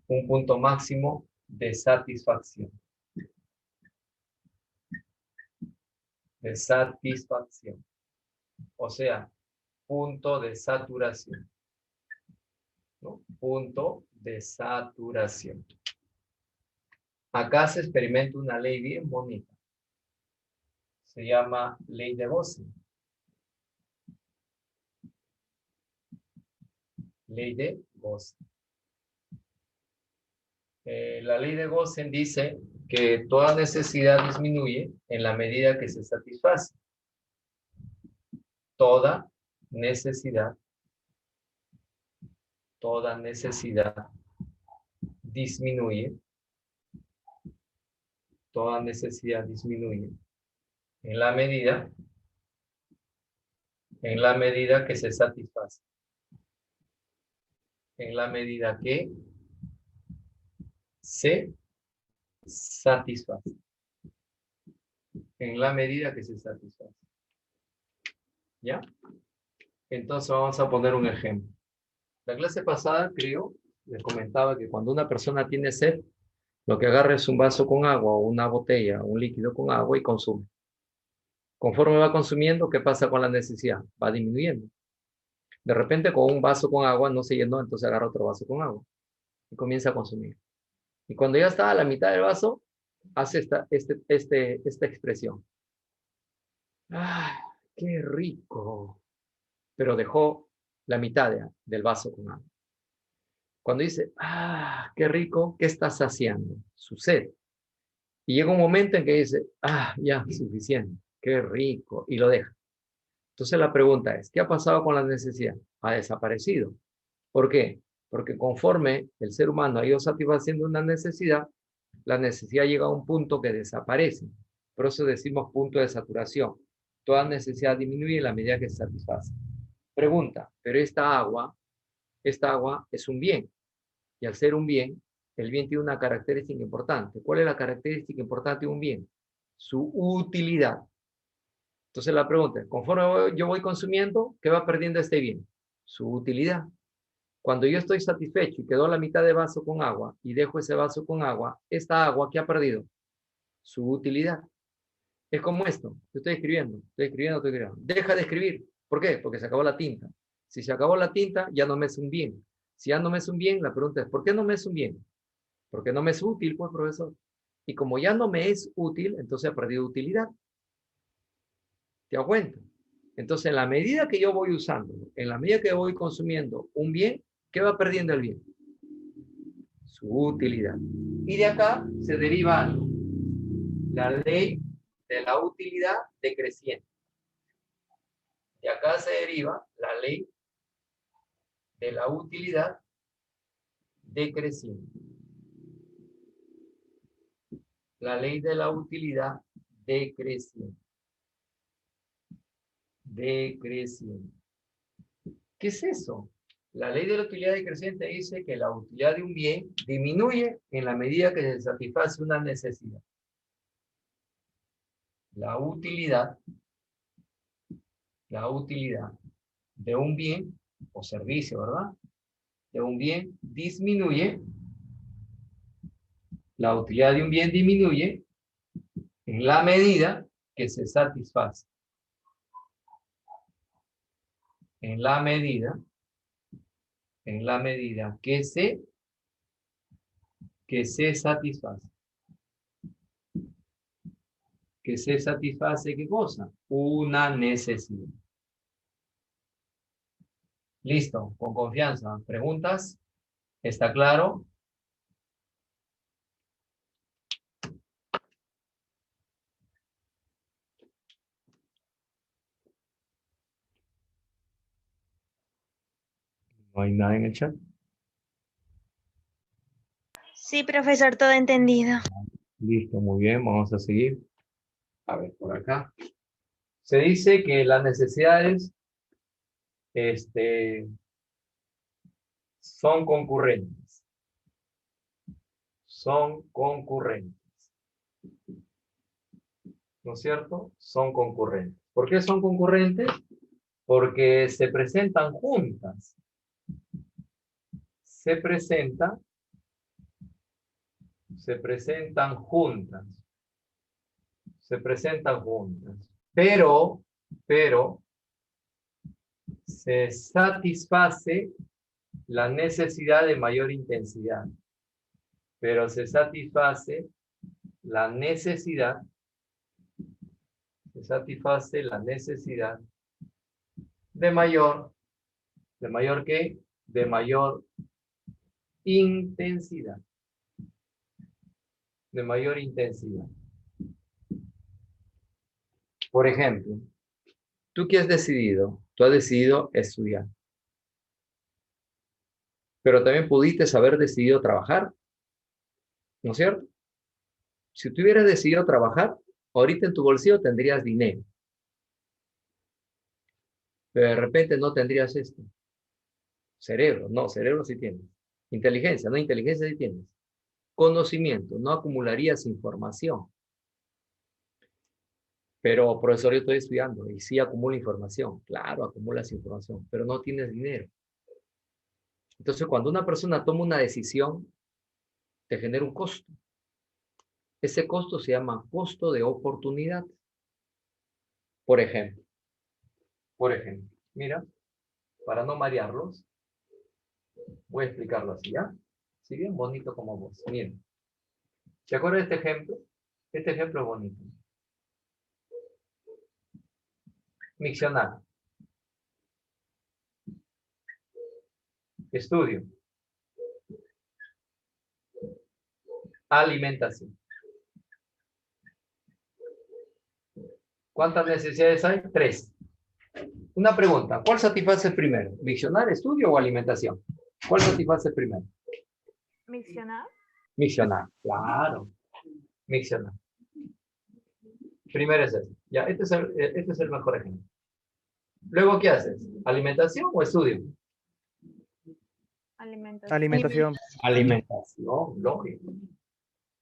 Un punto máximo de satisfacción. De satisfacción. O sea, punto de saturación. ¿No? Punto de saturación. Acá se experimenta una ley bien bonita. Se llama ley de Bosen. Ley de Bosen. La ley de Bosen dice que toda necesidad disminuye en la medida que se satisface. Toda necesidad disminuye. Toda necesidad disminuye en la medida que se satisface. En la medida que se satisface. En la medida que se satisface. ¿Ya? Entonces vamos a poner un ejemplo. La clase pasada, creo, les comentaba que cuando una persona tiene sed, lo que agarra es un vaso con agua o una botella, un líquido con agua y consume. Conforme va consumiendo, ¿qué pasa con la necesidad? Va disminuyendo. De repente con un vaso con agua no se llenó, entonces agarra otro vaso con agua y comienza a consumir. Y cuando ya está a la mitad del vaso, hace esta expresión. ¡Ah, qué rico! Pero dejó la mitad del vaso con agua. Cuando dice, ¡ah, qué rico! ¿Qué está saciando? Su sed. Y llega un momento en que dice, ¡ah, ya, suficiente! ¡Qué rico! Y lo deja. Entonces la pregunta es, ¿qué ha pasado con la necesidad? Ha desaparecido. ¿Por qué? Porque conforme el ser humano ha ido satisfaciendo una necesidad, la necesidad llega a un punto que desaparece. Por eso decimos punto de saturación. Toda necesidad disminuye en la medida que se satisface. Pregunta, pero esta agua es un bien. Y al ser un bien, el bien tiene una característica importante. ¿Cuál es la característica importante de un bien? Su utilidad. Entonces la pregunta es, conforme yo voy consumiendo, ¿qué va perdiendo este bien? Su utilidad. Cuando yo estoy satisfecho y quedó la mitad de vaso con agua y dejo ese vaso con agua, esta agua, ¿qué ha perdido? Su utilidad. Es como esto. Yo estoy escribiendo. Deja de escribir. ¿Por qué? Porque se acabó la tinta. Si se acabó la tinta, ya no me es un bien. Si ya no me es un bien, la pregunta es, ¿por qué no me es un bien? Porque no me es útil, pues, profesor. Y como ya no me es útil, entonces he perdido utilidad. ¿Te das cuenta? Entonces, en la medida que yo voy usando, en la medida que voy consumiendo un bien, ¿qué va perdiendo el bien? Su utilidad. Y de acá se deriva algo. La ley de la utilidad decreciente. De acá se deriva la ley de la utilidad decreciente. La ley de la utilidad decreciente. Decreciente. ¿Qué es eso? La ley de la utilidad decreciente dice que la utilidad de un bien disminuye en la medida que se satisface una necesidad. La utilidad de un bien o servicio, ¿verdad? De un bien disminuye. La utilidad de un bien disminuye en la medida que se satisface. en la medida que se satisface. Que se satisface, ¿qué cosa? Una necesidad. Listo, con confianza. ¿Preguntas? ¿Está claro? ¿No hay nada en el chat? Sí, profesor, todo entendido. Listo, muy bien, vamos a seguir. A ver, por acá. Se dice que las necesidades son concurrentes. Son concurrentes. ¿No es cierto? Son concurrentes. ¿Por qué son concurrentes? Porque se presentan juntas. Se presentan juntas. Se presentan juntas. Pero se satisface la necesidad de mayor intensidad. Pero se satisface la necesidad. Se satisface la necesidad de mayor. ¿De mayor qué? De mayor intensidad. De mayor intensidad. Por ejemplo, ¿tú qué has decidido? Tú has decidido estudiar. Pero también pudiste haber decidido trabajar, ¿no es cierto? Si tú hubieras decidido trabajar, ahorita en tu bolsillo tendrías dinero. Pero de repente no tendrías esto. Cerebro, no, cerebro sí tienes. Inteligencia, no, inteligencia sí tienes. Conocimiento, no acumularías información. Pero, profesor, yo estoy estudiando y sí acumulo información. Claro, acumulas información, pero no tienes dinero. Entonces, cuando una persona toma una decisión, te genera un costo. Ese costo se llama costo de oportunidad. Por ejemplo, mira, para no marearlos, voy a explicarlo así, ¿ya? Si bien bonito como vos. Miren, ¿se acuerdan de este ejemplo? Este ejemplo es bonito. Miccionar. Estudio. Alimentación. ¿Cuántas necesidades hay? 3. Una pregunta, ¿cuál satisface primero? ¿Miccionar, estudio o alimentación? ¿Cuál satisface primero? ¿Miccionar? Miccionar, claro. Miccionar. Primero es eso. Ya, este es el mejor ejemplo. Luego, ¿qué haces? ¿Alimentación o estudio? Alimentación. Alimentación. Alimentación, lógico.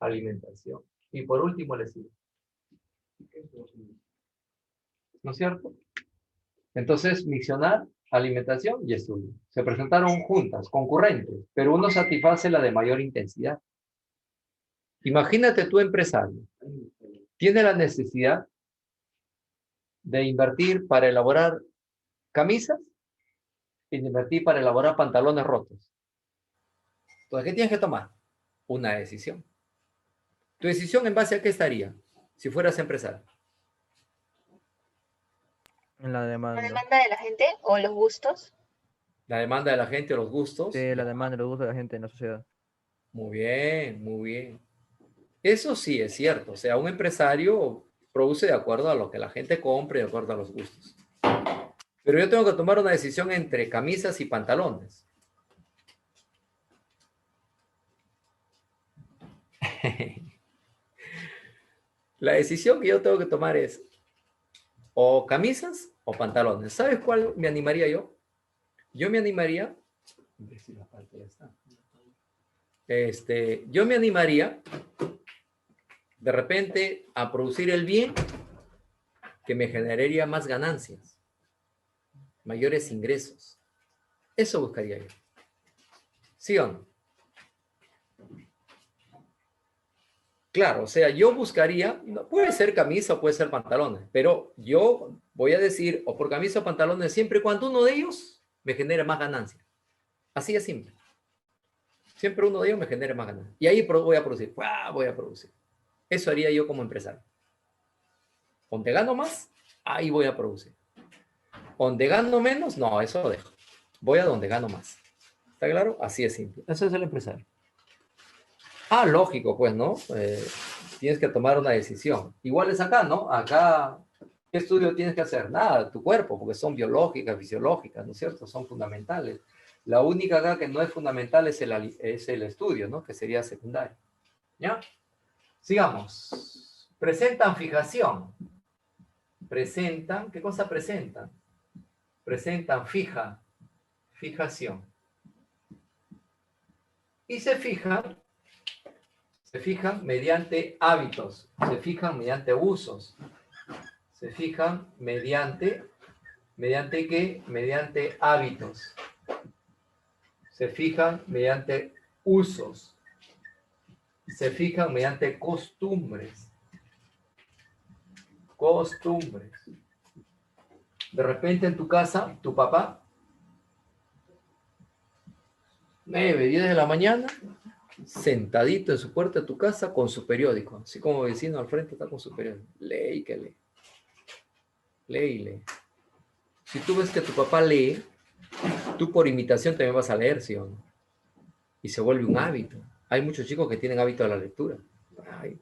Alimentación. Y por último, el estudio. ¿No es cierto? Entonces, miccionar, alimentación y estudio. Se presentaron juntas, concurrentes, pero uno satisface la de mayor intensidad. Imagínate tú, empresario, tiene la necesidad de invertir para elaborar camisas y de invertir para elaborar pantalones rotos. Entonces, ¿qué tienes que tomar? Una decisión. ¿Tu decisión en base a qué estaría si fueras empresario? En la ¿La demanda. demanda de la gente o los gustos? La demanda de la gente o los gustos. Sí, la demanda, los gustos de la gente en la sociedad. Muy bien, muy bien. Eso sí es cierto. O sea, un empresario produce de acuerdo a lo que la gente compre, de acuerdo a los gustos. Pero yo tengo que tomar una decisión entre camisas y pantalones. La decisión que yo tengo que tomar es o camisas o pantalones. ¿Sabes cuál me animaría yo? Yo me animaría. Yo me animaría de repente a producir el bien que me generaría más ganancias, mayores ingresos. Eso buscaría yo. ¿Sí o no? Claro, o sea, yo buscaría, no, puede ser camisa o puede ser pantalones, pero yo voy a decir, o por camisa o pantalones, siempre y cuando uno de ellos me genere más ganancia. Así es simple. Siempre uno de ellos me genere más ganancia. Y ahí voy a producir. Voy a producir. Eso haría yo como empresario. Donde gano más, ahí voy a producir. Donde gano menos, no, eso lo dejo. Voy a donde gano más. ¿Está claro? Así es simple. Eso es el empresario. Ah, lógico, pues, ¿no? Tienes que tomar una decisión. Igual es acá, ¿no? Acá, ¿qué estudio tienes que hacer? Nada, tu cuerpo, porque son biológicas, fisiológicas, ¿no es cierto? Son fundamentales. La única acá que no es fundamental es el estudio, ¿no? Que sería secundario. ¿Ya? Sigamos. Presentan fijación. Presentan, ¿qué cosa presentan? Presentan fijación. Y se fijan mediante hábitos, se fijan mediante usos, se fijan ¿mediante qué? Mediante hábitos, se fijan mediante usos, se fijan mediante costumbres. De repente en tu casa, tu papá, 9, 10 de la mañana, sentadito en su puerta de tu casa con su periódico, así como vecino al frente está con su periódico. Lee que lee. Lee y lee. Si tú ves que tu papá lee, tú por imitación también vas a leer, ¿sí o no? Y se vuelve un hábito. Hay muchos chicos que tienen hábito de la lectura. Ay.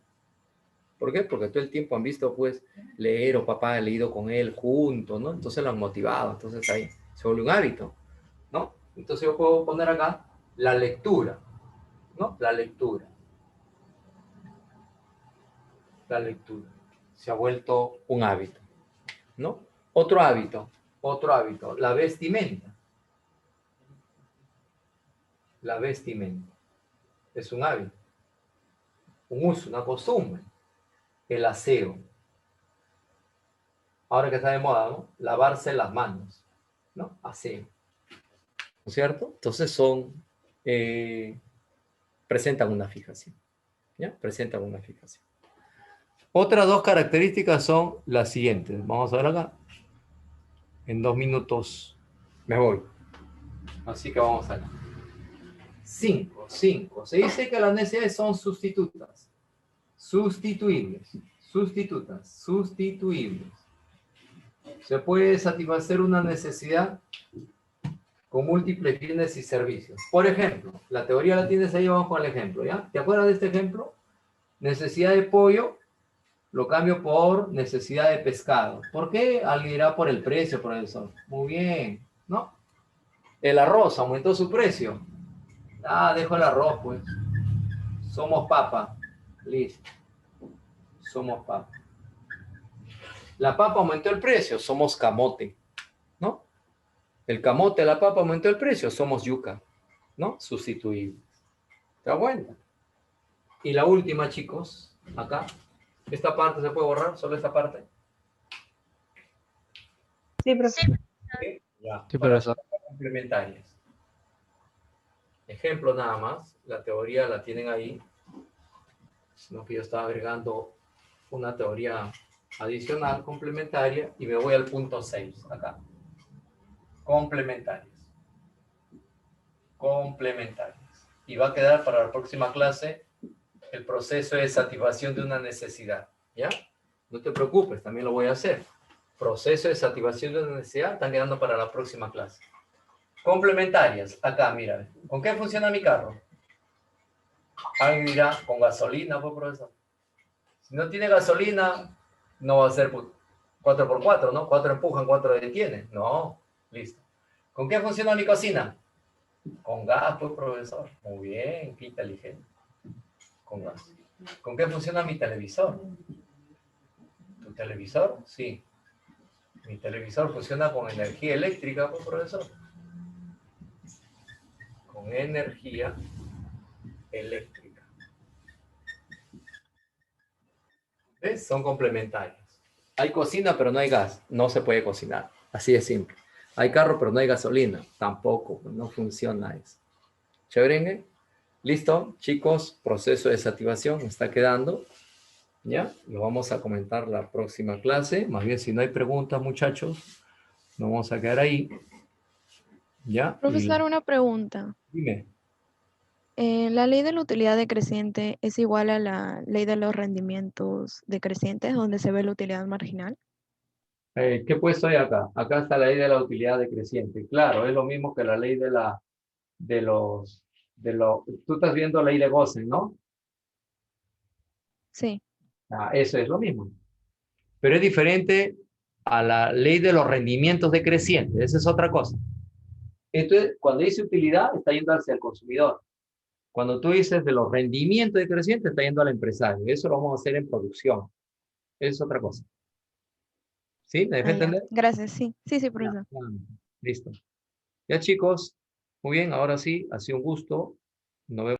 ¿Por qué? Porque todo el tiempo han visto, pues, leer o papá ha leído con él juntos, ¿no? Entonces lo han motivado. Entonces ahí se vuelve un hábito, ¿no? Entonces yo puedo poner acá la lectura, ¿no? La lectura. La lectura. Se ha vuelto un hábito, ¿no? Otro hábito. La vestimenta. La vestimenta. Es un hábito. Un uso, una costumbre. El aseo. Ahora que está de moda, ¿no? Lavarse las manos, ¿no? Aseo. ¿No es cierto? Entonces presentan una fijación. ¿Ya? Presentan una fijación. Otras dos características son las siguientes. Vamos a ver acá. En 2 minutos me voy. Así que vamos allá. 5. Se dice que las necesidades son sustitutas. Sustituibles. Se puede satisfacer una necesidad con múltiples bienes y servicios. Por ejemplo, la teoría la tienes ahí, vamos con el ejemplo, ¿ya? ¿Te acuerdas de este ejemplo? Necesidad de pollo, lo cambio por necesidad de pescado. ¿Por qué? Alguien dirá por el precio, profesor. Muy bien, ¿no? El arroz aumentó su precio. Dejo el arroz, pues. Somos papa. Listo. Somos papa. La papa aumentó el precio, somos camote, ¿no? El camote, la papa aumentó el precio, somos yuca, ¿no? Sustituibles. ¿Te das cuenta? Y la última, chicos, acá. ¿Esta parte se puede borrar? ¿Solo esta parte? Sí, profesor. ¿Sí? Ya. Sí, Para profesor. complementarias. Ejemplo nada más. La teoría la tienen ahí. Sino que yo estaba agregando una teoría adicional, complementaria, y me voy al punto 6, acá. Complementarias. Y va a quedar para la próxima clase el proceso de satisfacción de una necesidad, ¿ya? No te preocupes, también lo voy a hacer. Proceso de satisfacción de una necesidad, están quedando para la próxima clase. Complementarias, acá, mira, ¿con qué funciona mi carro? Alguien dirá, con gasolina, pues, profesor. Si no tiene gasolina, no va a ser 4x4, ¿no? 4 empujan, 4 detienen. No, listo. ¿Con qué funciona mi cocina? Con gas, pues, profesor. Muy bien, qué inteligente. Con gas. ¿Con qué funciona mi televisor? ¿Tu televisor? Sí. Mi televisor funciona con energía eléctrica, pues, profesor. Con energía eléctrica. ¿Ves? Son complementarios. Hay cocina, pero no hay gas. No se puede cocinar. Así de simple. Hay carro, pero no hay gasolina. Tampoco. No funciona eso. ¿Chévere? Listo, chicos, proceso de desactivación está quedando. ¿Ya? Lo vamos a comentar la próxima clase. Más bien, si no hay preguntas, muchachos, nos vamos a quedar ahí. ¿Ya? Profesor, una pregunta. Dime. ¿La ley de la utilidad decreciente es igual a la ley de los rendimientos decrecientes, donde se ve la utilidad marginal? ¿Qué puesto hay acá? Acá está la ley de la utilidad decreciente. Claro, es lo mismo que la ley tú estás viendo la ley de Gosen, ¿no? Sí. Eso es lo mismo. Pero es diferente a la ley de los rendimientos decrecientes. Esa es otra cosa. Entonces, cuando dice utilidad, está yendo hacia el consumidor. Cuando tú dices de los rendimientos decrecientes, está yendo al empresario. Eso lo vamos a hacer en producción. Eso es otra cosa. ¿Sí? ¿Me dejé Ah, ya. entender? Gracias, sí. Sí, profesor. Listo. Ya, chicos. Muy bien, ahora sí, ha sido un gusto. Nos vemos.